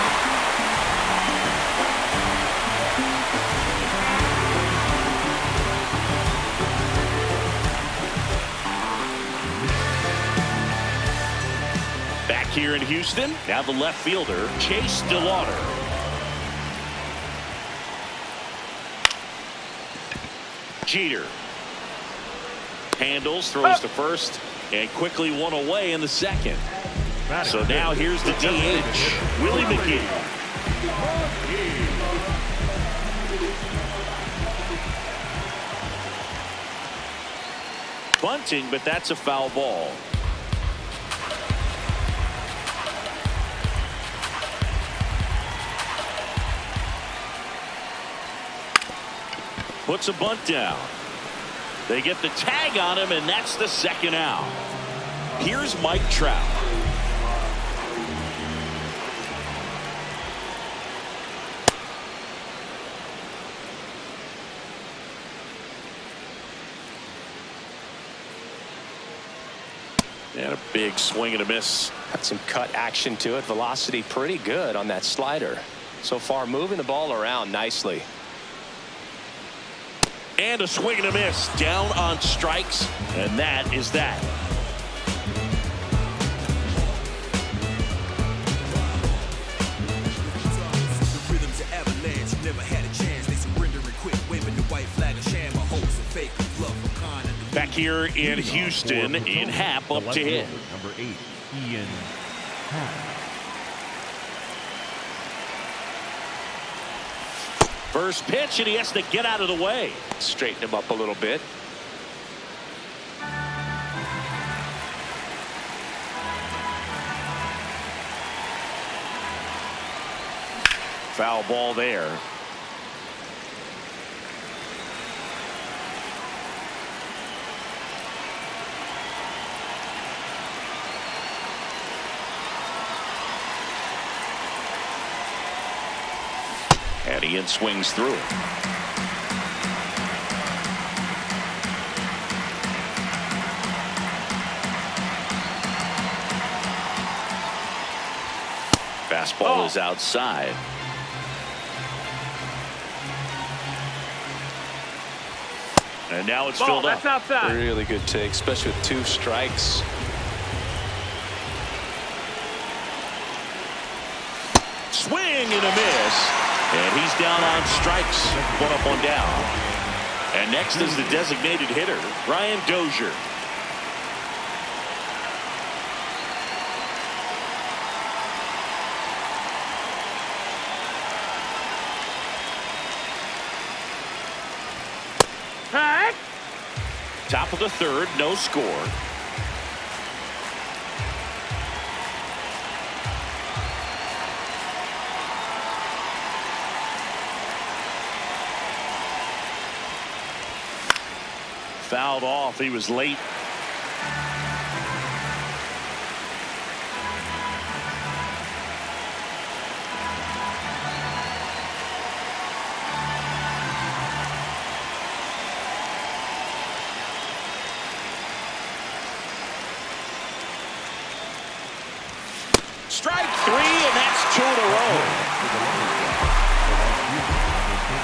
Back here in Houston, now the left fielder, Chase DeLauder. Jeter. Handles, throws to first, and quickly one away in the second. So now here's the DH, Willie McGee. Bunting, but that's a foul ball. Puts a bunt down. They get the tag on him, and that's the second out. Here's Mike Trout. And a big swing and a miss. Got some cut action to it. Velocity pretty good on that slider. So far, moving the ball around nicely. And a swing and a miss. Down on strikes. And that is that. The rhythm's an avalanche. Never had a chance. They surrender and quit. Waving the white flag of sham. A hoax, a fake, a bluff, a con. Back here in Houston, in Happ up to hit. Number 8, Ian Happ. First pitch, and he has to get out of the way. Straighten him up a little bit. Foul ball there. And Ian swings through it. Fastball is outside. And now it's filled up. That's outside. Really good take, especially with 2 strikes. Swing and a miss. And he's down on strikes. One up, one down. And next is the designated hitter, Brian Dozier. Hey. Top of the third, no score. Fouled off. He was late. Strike 3, and that's 2 in a row.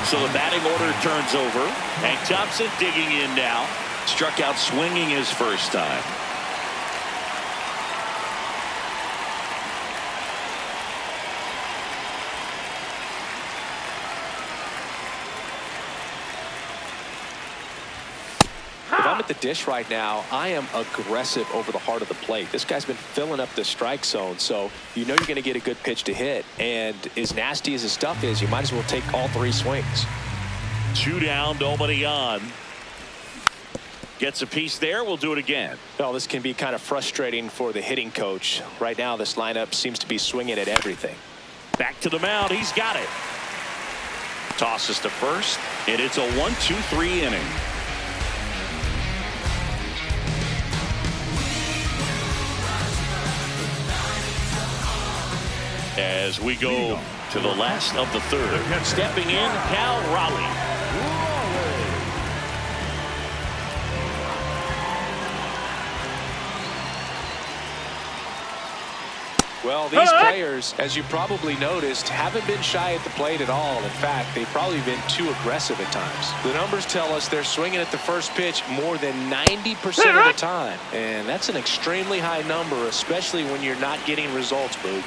So the batting order turns over. Hank Thompson digging in now. Struck out swinging his first time. If I'm at the dish right now, I am aggressive over the heart of the plate. This guy's been filling up the strike zone, so you know you're going to get a good pitch to hit. And as nasty as his stuff is, you might as well take all 3 swings. 2 down, nobody on. Gets a piece there. We'll do it again. Well, this can be kind of frustrating for the hitting coach. Right now, this lineup seems to be swinging at everything. Back to the mound. He's got it. Tosses to first, and it's a 1-2-3 inning. As we go to the last of the third. Stepping in, Cal Raleigh. Well, these players, as you probably noticed, haven't been shy at the plate at all. In fact, they've probably been too aggressive at times. The numbers tell us they're swinging at the first pitch more than 90% of the time. And that's an extremely high number, especially when you're not getting results, Boog.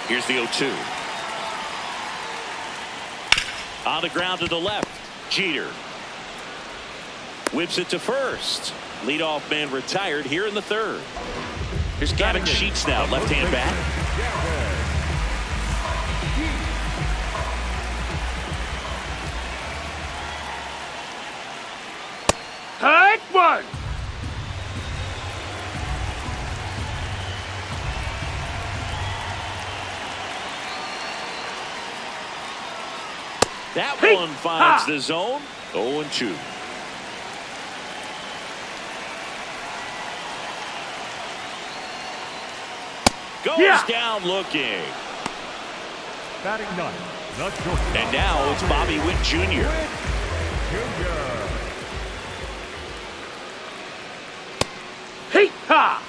Here's the 0-2. On the ground to the left. Jeter. Whips it to first. Leadoff man retired here in the third. Here's Gavin Sheets now, left-hand bat. Take 1. That one finds the zone. 0-2. Goes down looking. Batting 9. And now it's Bobby Witt Jr. Hey-ha!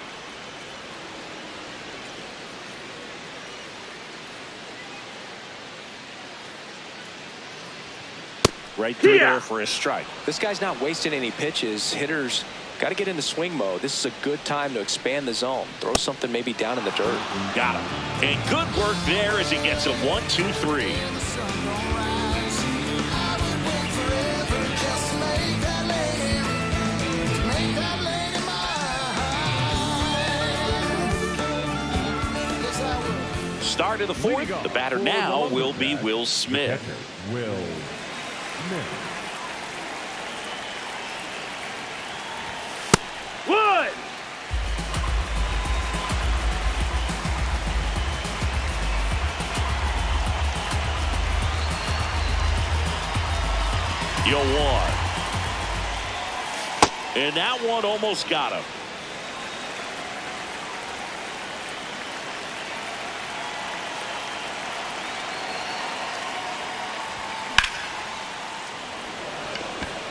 Right through there for a strike. This guy's not wasting any pitches. Hitters got to get into swing mode. This is a good time to expand the zone. Throw something maybe down in the dirt. Got him. And good work there as he gets a 1-2-3. Start of the fourth. The batter now will be Will Smith. Will Smith. Wood! You'll one. And that one almost got him.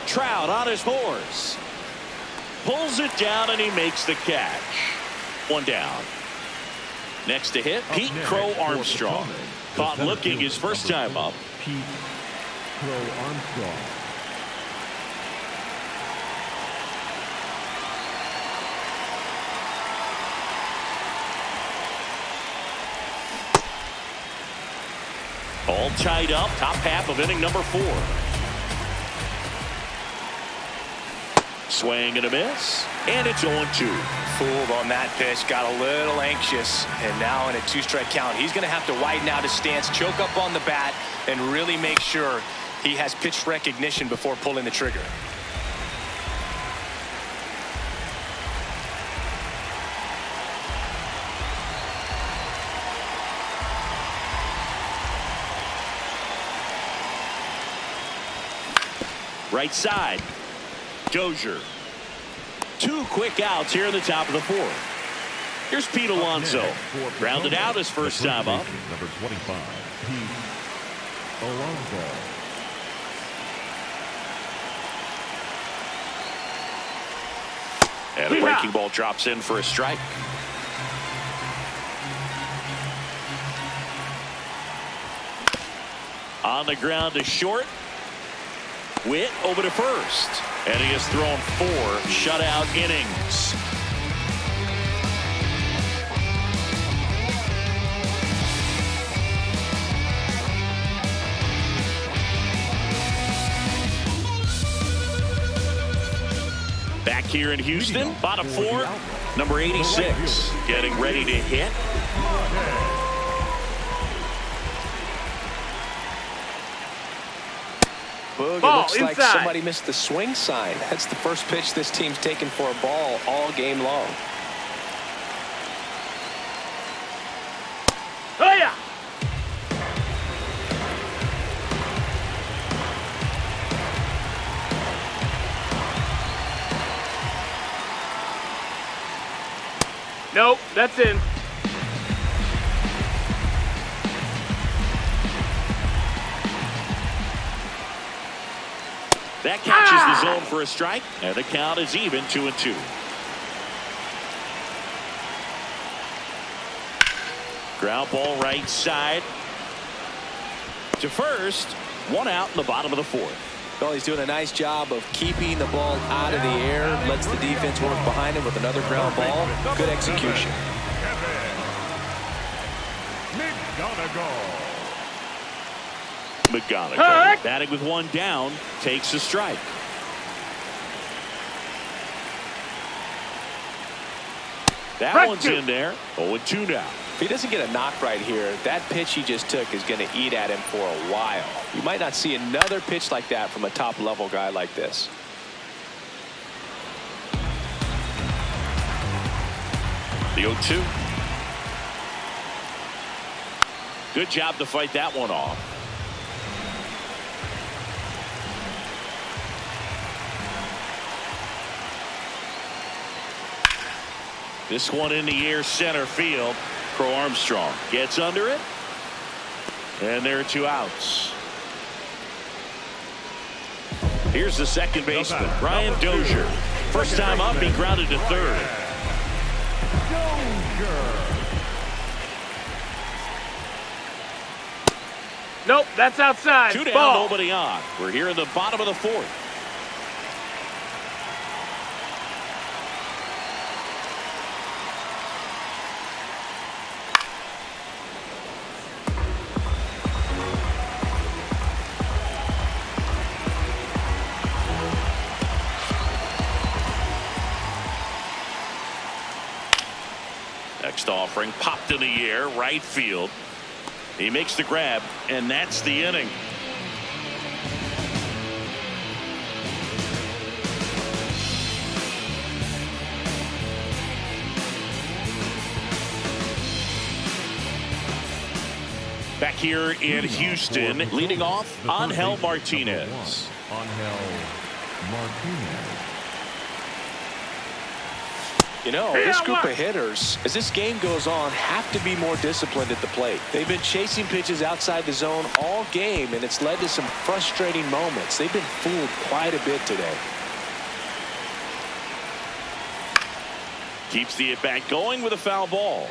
Trout on his horse. Pulls it down and he makes the catch. 1 down. Next to hit, Pete Crow Armstrong. Caught looking his first time up. Pete Crow Armstrong. All tied up, top half of inning number 4. Swing and a miss, and it's 0-2. Fooled on that pitch, got a little anxious, and now in a 2-strike count, he's going to have to widen out his stance, choke up on the bat, and really make sure he has pitch recognition before pulling the trigger. Right side. Dozier. 2 quick outs here in the top of the 4th. Here's Pete Alonso. Grounded out his first time up. Number 25, Pete Alonso. And a breaking ball drops in for a strike. On the ground to short. Witt over to first. And he has thrown 4 shutout innings. Back here in Houston, bottom 4, number 86, getting ready to hit. Boog, it looks like somebody missed the swing sign. That's the first pitch this team's taken for a ball all game long. Oh, yeah. Nope, that's in. That catches the zone for a strike, and the count is even 2-2. Ground ball right side to first. 1 out in the bottom of the 4th. Well, he's doing a nice job of keeping the ball out of the air. Lets the defense work behind him with another ground ball. Good execution. McGonigal, batting with 1 down, takes a strike. That one's in there. 0-2 now. If he doesn't get a knock right here, that pitch he just took is going to eat at him for a while. You might not see another pitch like that from a top-level guy like this. The 0-2. Good job to fight that one off. This one in the air center field. Crow Armstrong gets under it. And there are 2 outs. Here's the second baseman, Brian Dozier. First time up, he grounded to third. Nope, that's outside. 2 down, Ball. nobody on. We're here in the bottom of the 4th. Next offering popped in the air, right field. He makes the grab, and that's the inning. Back here in Houston, leading off, Angel Martinez. Angel Martinez. You know, this group of hitters, as this game goes on, have to be more disciplined at the plate. They've been chasing pitches outside the zone all game, and it's led to some frustrating moments. They've been fooled quite a bit today. Keeps the at-bat going with a foul ball.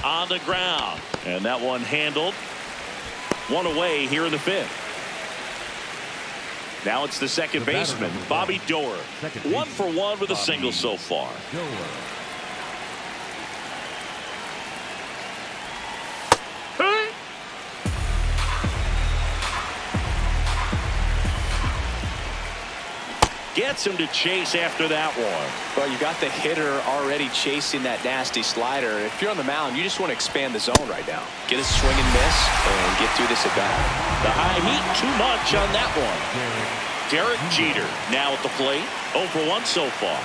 On the ground, and that one handled. 1 away here in the 5th. Now it's the second baseman, Bobby Doerr. 1 for 1 with a single so far. Gets him to chase after that one. Well, you got the hitter already chasing that nasty slider. If you're on the mound, you just want to expand the zone right now. Get a swing and miss and get through this at bat. The high heat, too much on that one. Derek Jeter now at the plate. 0 for 1 so far.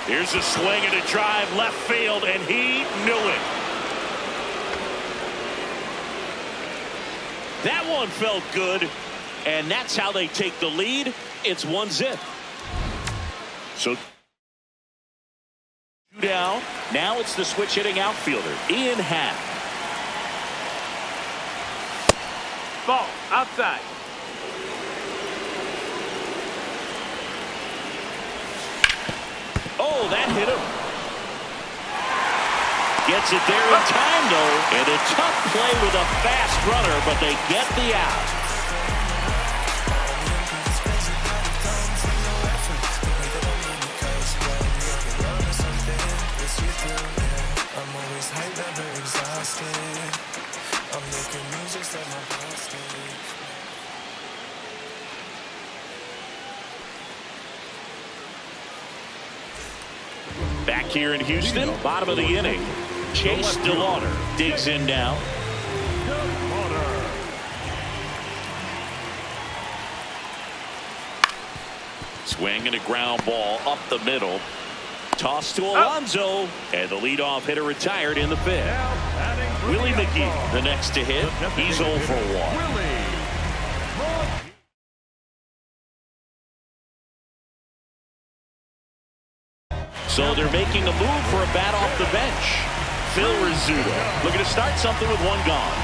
Here's a swing and a drive left field, and he knew it. That one felt good, and that's how they take the lead. It's 1-0. So two down. Now it's the switch hitting outfielder, Ian Happ. Ball outside. Oh, that hit him. Gets it there in time, though. And a tough play with a fast runner, but they get the out. I'm always hyped, never exhausted. I'm making music, set my hostage. Back here in Houston, bottom of the inning. Chase DeLauder digs in now. Swing and a ground ball up the middle. Toss to Alonso, and the leadoff hitter retired in the fifth. Willie McGee, the next to hit. He's 0 for 1. So they're making a move for a bat off the bench. Phil Rizzuto looking to start something with one gone.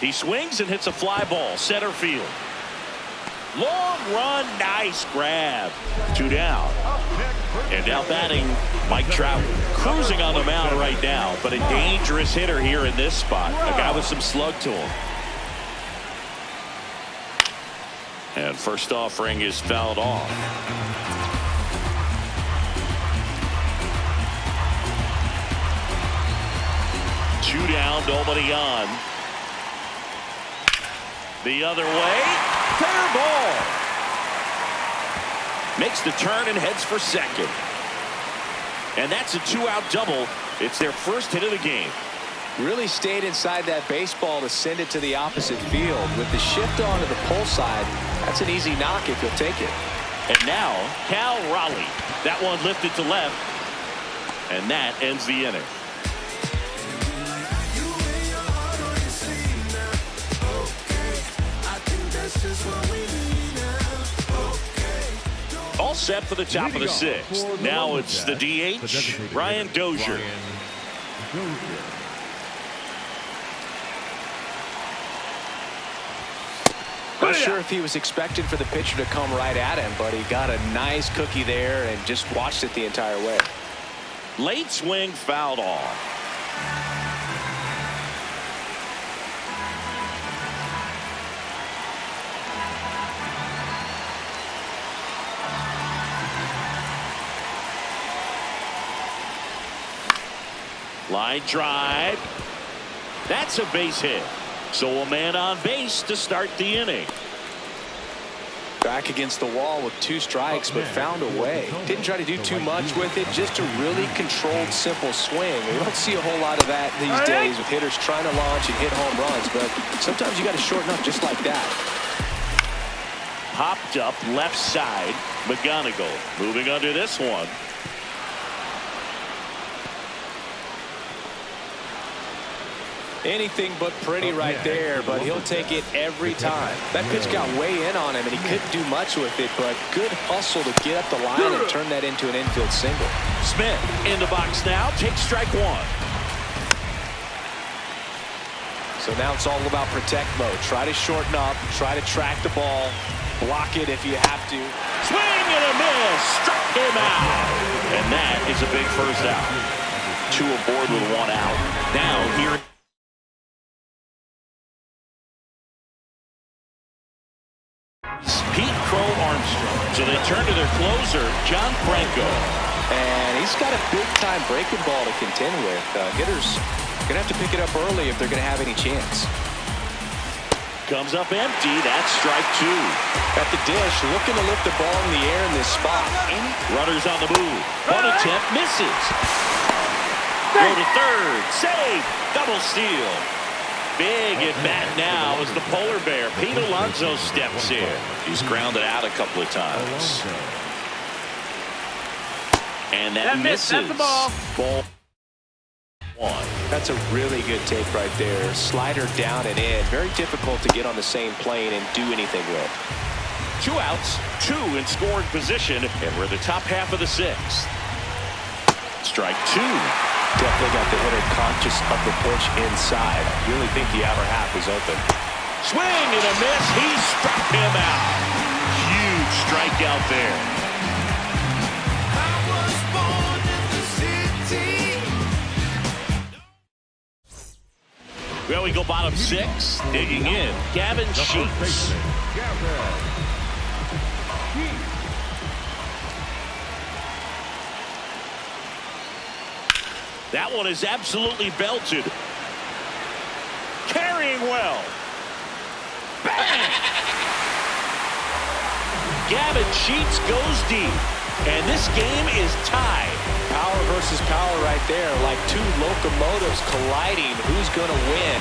He swings and hits a fly ball center field. Long run, nice grab. 2 down. And now batting Mike Trout, cruising on the mound right now, but a dangerous hitter here in this spot. A guy with some slug to him. And first offering is fouled off. Two down, nobody on. The other way, fair ball. Makes the turn and heads for second. And that's a 2-out double. It's their first hit of the game. Really stayed inside that baseball to send it to the opposite field. With the shift onto the pull side, that's an easy knock if you'll take it. And now, Cal Raleigh. That one lifted to left. And that ends the inning. All set for the top of the sixth. Now it's the DH, Ryan Dozier. Not sure if he was expecting for the pitcher to come right at him, but he got a nice cookie there and just watched it the entire way. Late swing fouled off. Line drive. That's a base hit. So a man on base to start the inning. Back against the wall with 2 strikes, but found a way. Didn't try to do too much with it. Just a really controlled, simple swing. We don't see a whole lot of that these days with hitters trying to launch and hit home runs, but sometimes you got to shorten up just like that. Popped up left side. McGonigal moving under this one. Anything but pretty right there, but he'll take it every time. That pitch got way in on him, and he couldn't do much with it, but good hustle to get up the line and turn that into an infield single. Smith in the box now. Takes strike 1. So now it's all about protect mode. Try to shorten up, try to track the ball, block it if you have to. Swing and a miss. Struck him out. And that is a big first out. 2 aboard with 1 out. Now here. Pete Crow Armstrong. So they turn to their closer, John Franco. And he's got a big-time breaking ball to contend with. Hitters going to have to pick it up early if they're going to have any chance. Comes up empty. That's strike 2. At the dish, looking to lift the ball in the air in this spot. Runners on the move. One attempt misses. Go to third. Save. Double steal. Big at bat now as the polar bear. Pete Alonso steps in. He's grounded out a couple of times. And that misses. That's the ball. Ball one. That's a really good take right there. Slider down and in. Very difficult to get on the same plane and do anything with. 2 outs, 2 in scoring position, and we're the top half of the 6th. Strike 2. Definitely got the hitter conscious of the pitch inside. I really think the outer half is open. Swing and a miss. He struck him out. Huge strikeout there. Well, we go bottom 6. Digging in, Gavin Sheets. That one is absolutely belted. Carrying well. Bang! Gavin Sheets goes deep. And this game is tied. Power versus power right there. Like 2 locomotives colliding. Who's going to win?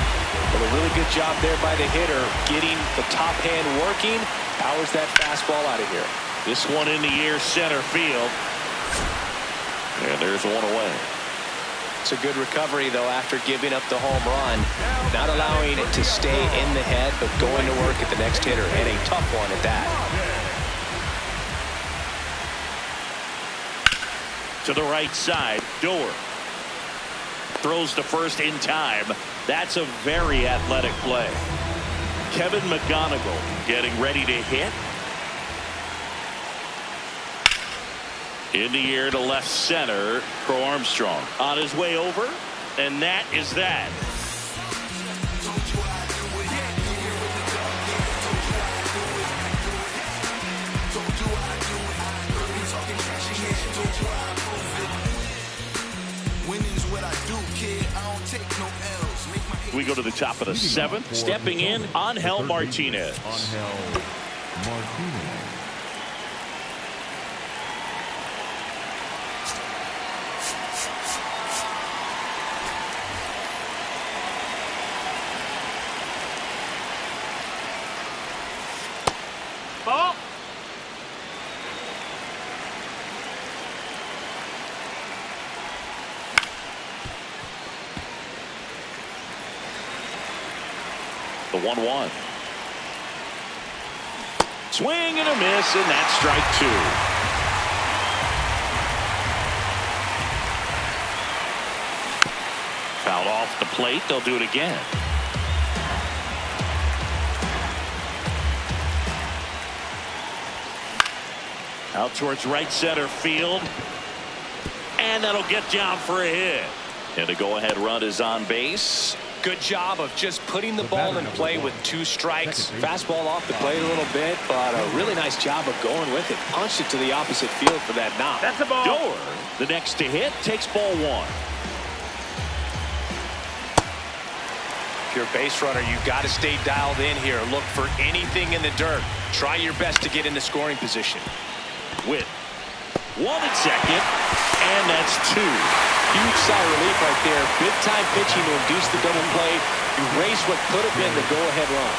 But a really good job there by the hitter. Getting the top hand working. Powers that fastball out of here. This one in the air, center field. And there's one away. It's a good recovery, though, after giving up the home run. Not allowing it to stay in the head, but going to work at the next hitter. And a tough one at that. To the right side, Doer. Throws to first in time. That's a very athletic play. Kevin McGonigal getting ready to hit. In the air to left center, Crow Armstrong on his way over, and that is that. We go to the top of the 7th. Stepping in, Angel Martinez. Angel Martinez. Ball. The 1-1. Swing and a miss, and that's strike 2. Fouled off the plate. They'll do it again. Out towards right center field. And that'll get down for a hit. And the go-ahead run is on base. Good job of just putting the ball in play with 2 strikes. Fastball off the plate a little bit, but a really nice job of going with it. Punched it to the opposite field for that knock. That's a ball. Doer, the next to hit, takes ball 1. If you're a base runner, you got to stay dialed in here. Look for anything in the dirt. Try your best to get into scoring position. Witt, 1 at second, and that's 2. Huge sigh of relief right there. Big time pitching to induce the double play. Erase what could have been the go-ahead run.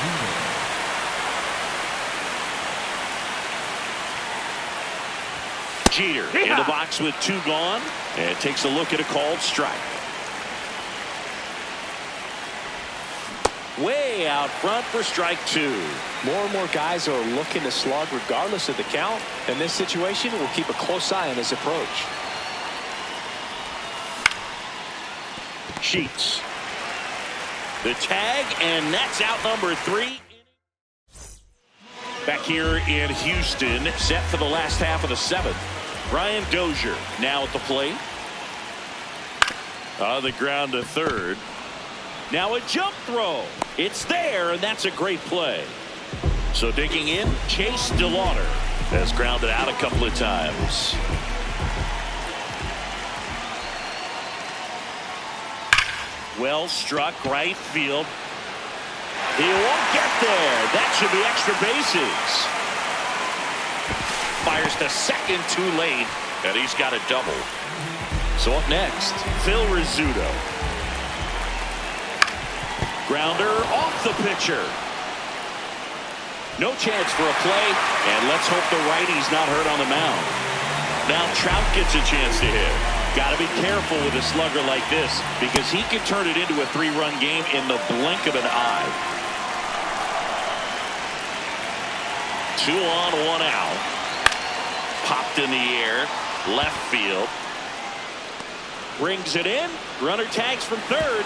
Jeter in the box with 2 gone, and takes a look at a called strike. Way out front for strike 2. More and more guys are looking to slug regardless of the count. In this situation, we'll keep a close eye on his approach. Sheets. The tag, and that's out number 3. Back here in Houston, set for the last half of the 7th. Brian Dozier now at the plate. On the ground to third. Now a jump throw. It's there, and that's a great play. So digging in, Chase DeLauder has grounded out a couple of times. Well struck right field. He won't get there. That should be extra bases. Fires to second too late, and he's got a double. So up next, Phil Rizzuto. Grounder off the pitcher. No chance for a play, and let's hope the righty's not hurt on the mound. Now Trout gets a chance to hit. Got to be careful with a slugger like this because he can turn it into a 3-run game in the blink of an eye. 2 on, 1 out. Popped in the air, left field. Brings it in. Runner tags from third.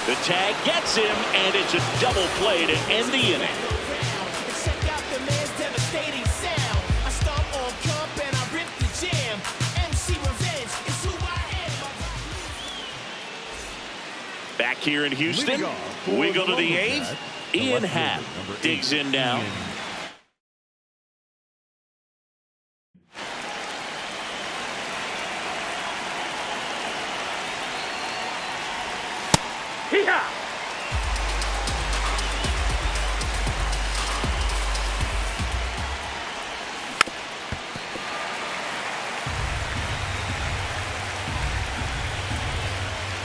The tag gets him, and it's a double play to end the inning. Check out the man's devastating sound. I stomp on Kump and I rip the jam. MC Revenge is who I am. Back here in Houston, we go to the 8th. Ian Happ digs in now.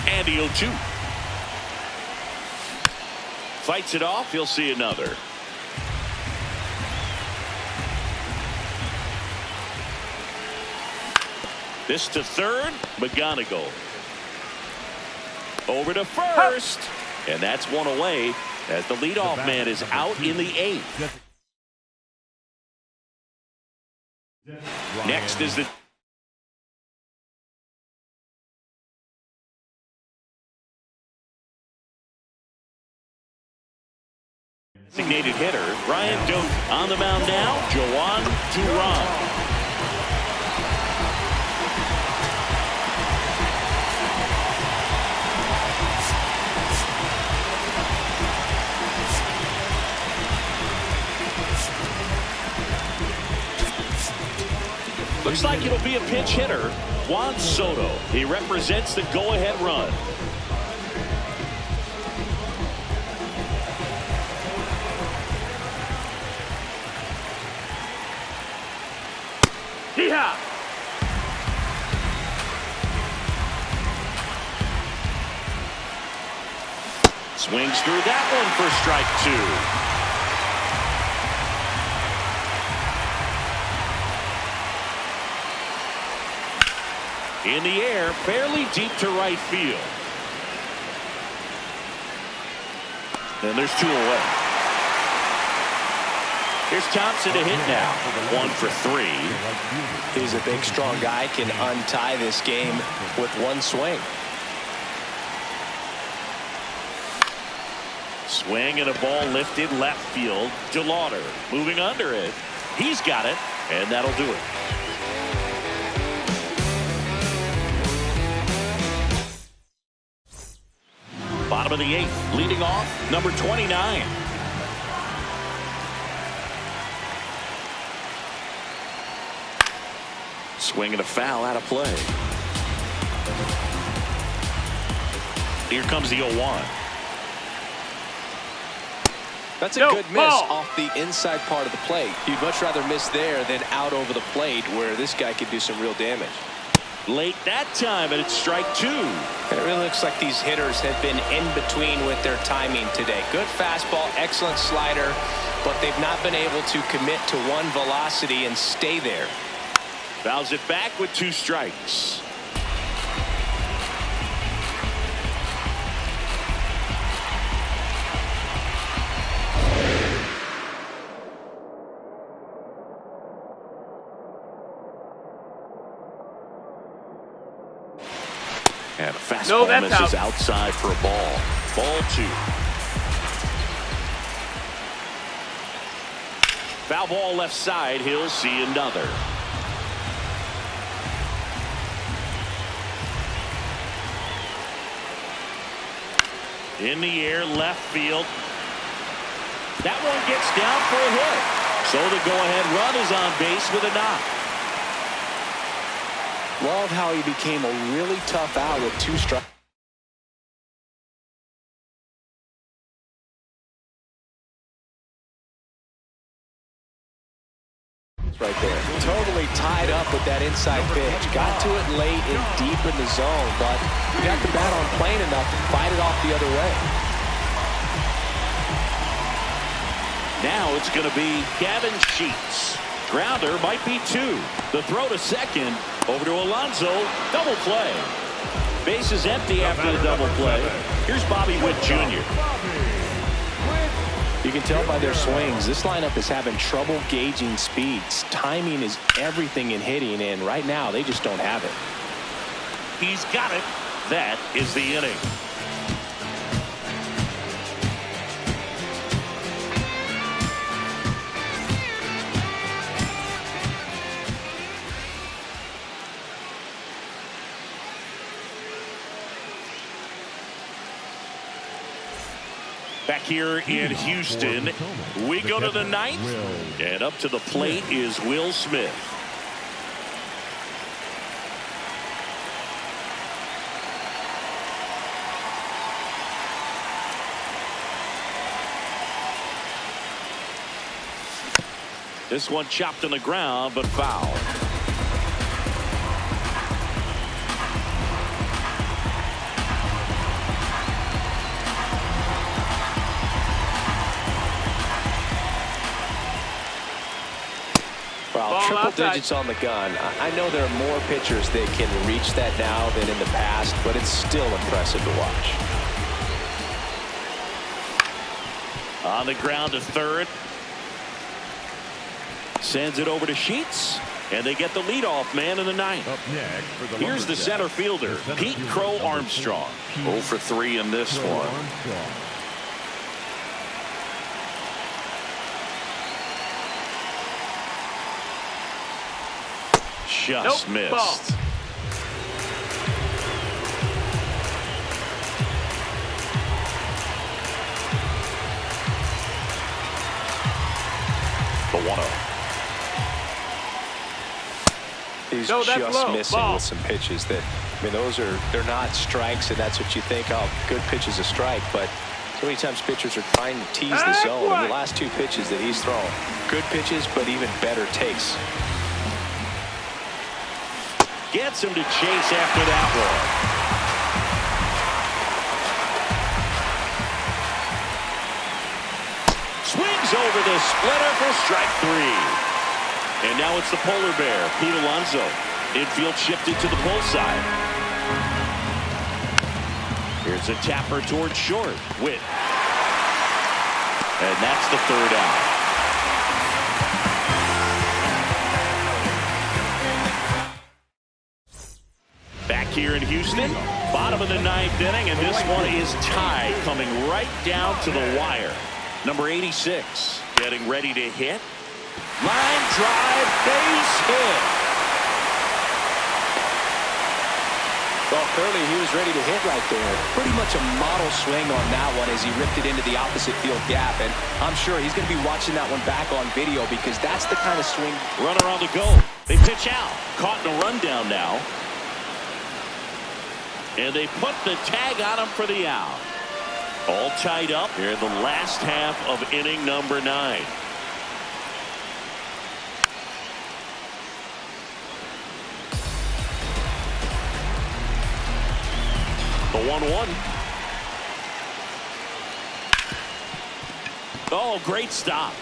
And he'll shoot. Fights it off. He'll see another. This to third. McGonigal. Over to first. And that's one away as the leadoff man is out in the 8th. Next is the designated hitter. Ryan Doak on the mound now. Joan Duran. Looks like it'll be a pinch hitter. Juan Soto. He represents the go-ahead run. Yeehaw! Swings through that one for strike 2. In the air, fairly deep to right field. And there's 2 away. Here's Thompson to hit now. 1 for 3. He's a big, strong guy. Can untie this game with one swing. Swing and a ball lifted left field. DeLauder moving under it. He's got it, and that'll do it. Bottom of the 8th, leading off, number 29. Swing and a foul out of play. Here comes the 0-1. That's a good miss off the inside part of the plate. You'd much rather miss there than out over the plate where this guy could do some real damage. Late that time, and it's strike 2. It really looks like these hitters have been in between with their timing today. Good fastball, excellent slider, but they've not been able to commit to one velocity and stay there. Fouls it back with 2 strikes. And a fastball misses outside for a ball. Ball 2. Foul ball left side. He'll see another. In the air, left field. That one gets down for a hit. So the go-ahead run is on base with a knock. Love how he became a really tough out with 2 strikes. Right there. Totally tied up with that inside. inside pitch. Got to it late and deep in the zone, but he got the bat on plane enough to fight it off the other way. Now it's going to be Gavin Sheets. Grounder might be 2. The throw to second. Over to Alonso. Double play. Base is empty after the double play. Here's Bobby Witt Jr. You can tell by their swings, this lineup is having trouble gauging speeds. Timing is everything in hitting, and right now they just don't have it. He's got it. That is the inning. Back here in Houston, we go to the 9th, and up to the plate is Will Smith. This one chopped on the ground, but foul. Triple digits on the gun. I know there are more pitchers that can reach that now than in the past, but it's still impressive to watch. On the ground to third. Sends it over to Sheets, and they get the leadoff man in the 9th. Up next for the Here's the center fielder, Pete Crow Armstrong. 0 for 3 in this one. Just missed. Ball. The 1-0. He's just missing with some pitches that, I mean, they're not strikes, and that's what you think, oh, good pitch is a strike, but so many times pitchers are trying to tease the zone. And the last 2 pitches that he's thrown, good pitches, but even better takes. Gets him to chase after that one. Swings over the splitter for strike 3. And now it's the polar bear, Pete Alonso. Infield shifted to the pull side. Here's a tapper towards short. Witt. And that's the 3rd out. Back here in Houston, bottom of the 9th inning, and this one is tied, coming right down to the wire. Number 86 getting ready to hit. Line drive, base hit. Well, clearly he was ready to hit right there. Pretty much a model swing on that one as he ripped it into the opposite field gap, and I'm sure he's going to be watching that one back on video because that's the kind of swing. Runner on the go. They pitch out. Caught in a rundown now. And they put the tag on him for the out. All tied up here in the last half of inning number 9. The 1-1. Oh, great stop.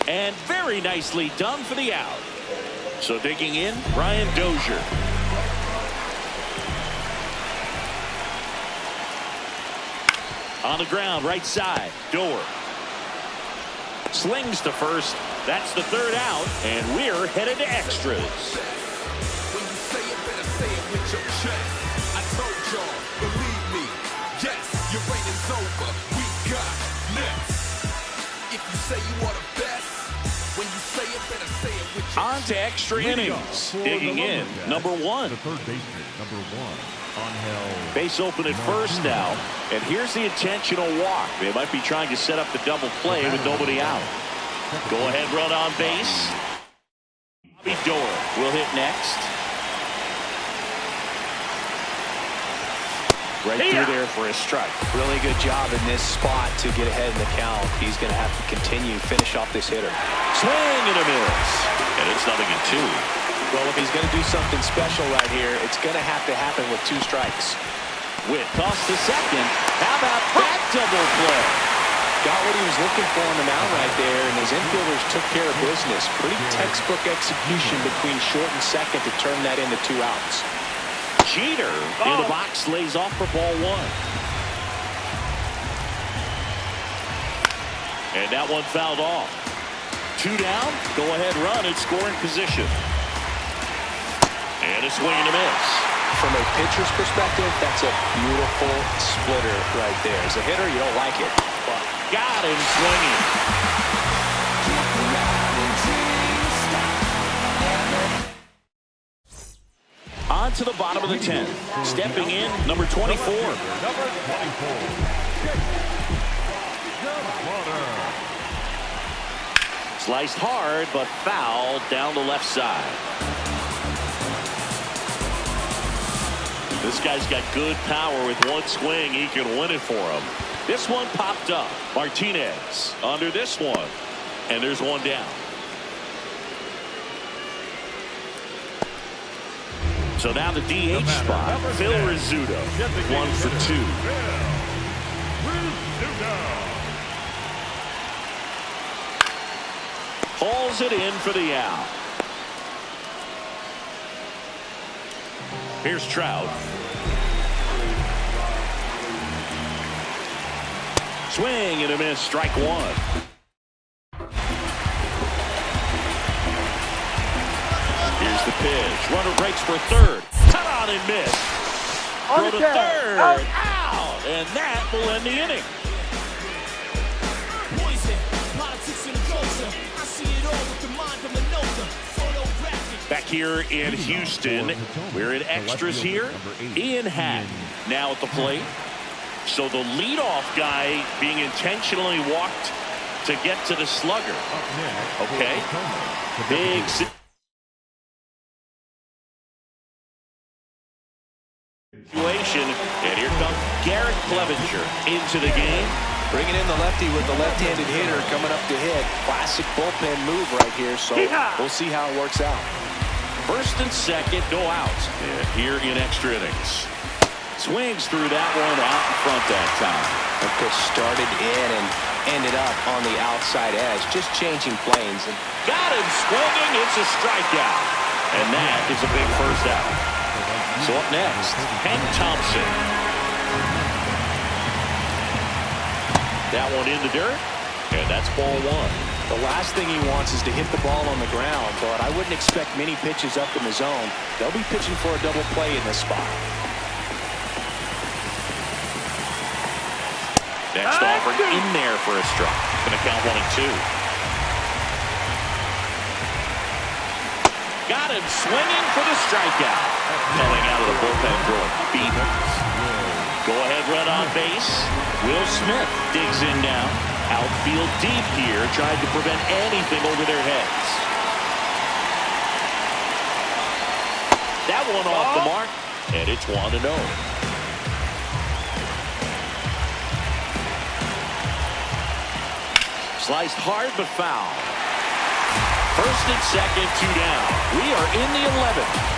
And very nicely done for the out. So digging in, Brian Dozier. On the ground, right side, Doer. Slings to first. That's the 3rd out, and we're headed to extras. When you say it, better say it with your chest. I told y'all, believe me. Yes, your reign is over. We got next. If you say you are the best, when you say it, better say it with your On to extra innings. Digging in, number 1. The third baseman, number 1. Angel. Base open at first now. And here's the intentional walk. They might be trying to set up the double play with nobody out. Go ahead run on base. Bobby Doer will hit next. Right through there for a strike. Really good job in this spot to get ahead in the count. He's going to have to continue finish off this hitter. Swing and a miss. And it's 0-2. Well, if he's going to do something special right here, it's going to happen with 2 strikes. Witt toss to second. How about that double play? Got what he was looking for on the mound right there, and his infielders took care of business. Pretty textbook execution between short and second to turn that into 2 outs. Jeter in the box lays off for ball 1. And that one fouled off. 2 down, go ahead run and scoring position. And a swing and a miss. From a pitcher's perspective, that's a beautiful splitter right there. As a hitter, you don't like it. But got him swinging. On to the bottom of the 10th. Stepping in, number 24. Sliced hard, but fouled down the left side. This guy's got good power. With one swing, he can win it for him. This one popped up. Martinez under this one. And there's one down. So now the DH spot, Phil Rizzuto, 1 for 2. Hauls it in for the out. Here's Trout. Swing and a miss, strike 1. Here's the pitch. Runner breaks for third. Cut on and miss. Throw to third. Out. And that will end the inning. Back here in Houston, we're in extras here. Ian Happ now at the plate. So the leadoff guy being intentionally walked to get to the slugger. Okay. Big situation. And here comes Garrett Clevenger into the game. Bringing in the lefty with the left-handed hitter coming up to hit. Classic bullpen move right here, so we'll see how it works out. First and second, no outs. And here in extra innings. Swings through that one out in front that time. The pitch started in and ended up on the outside edge, just changing planes. And got him swinging. It's a strikeout. And that is a big first out. So up next, Hank Thompson. That one in the dirt, and that's ball 1. The last thing he wants is to hit the ball on the ground, but I wouldn't expect many pitches up in the zone. They'll be pitching for a double play in this spot. Next offer in there for a strike. Going to count 1 and 2. Got him swinging for the strikeout. Coming out of the bullpen going beat. Go ahead run on base. Will Smith digs in now. Outfield deep here, trying to prevent anything over their heads. That one off the mark, and it's 1-0. Sliced hard but foul. First and second, 2 down. We are in the 11th.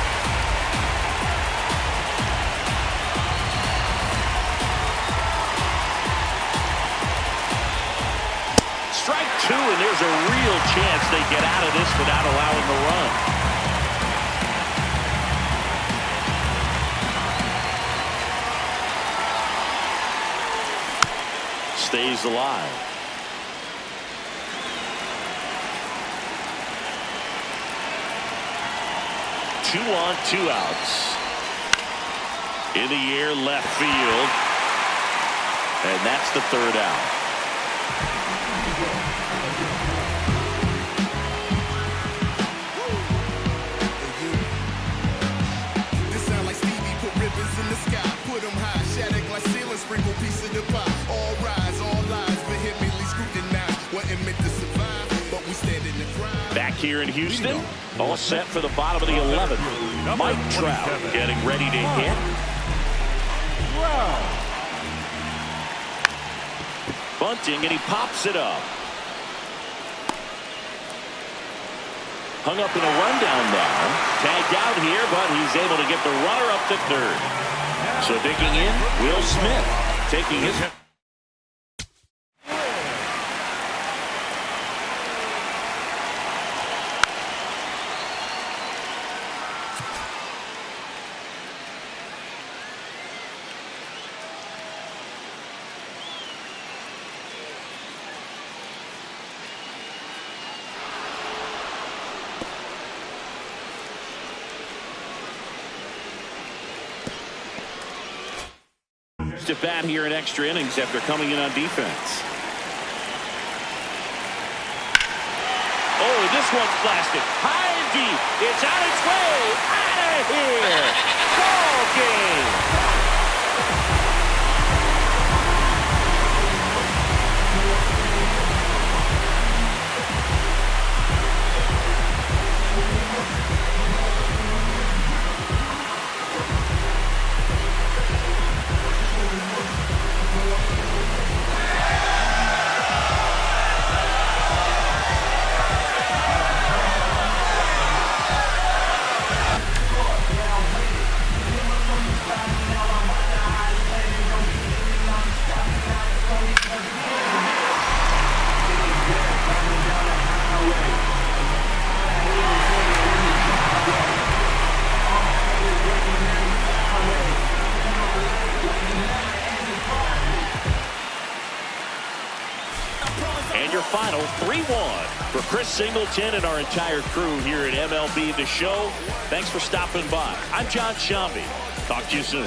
Strike 2, and there's a real chance they get out of this without allowing the run. Stays alive. Two on, 2 outs. In the air, left field. And that's the 3rd out. This sound like Stevie put ribbons in the sky, put them high, shattered like ceiling, sprinkle piece of the pie. All rise, all lies, vehemently scrutinized. Wasn't meant to survive, but we stand in the crowd. Back here in Houston, all set for the bottom of the 11th. Mike Trout getting ready to hit. Bunting, and he pops it up. Hung up in a rundown now. Tagged out here, but he's able to get the runner up to third. So digging in, Will Smith taking his... to bat here in extra innings after coming in on defense. Oh, this one's blasted. High and deep. It's on its way. Out of here. Ball game. And your final 3-1 for Chris Singleton and our entire crew here at MLB The Show. Thanks for stopping by. I'm John Shambi. Talk to you soon.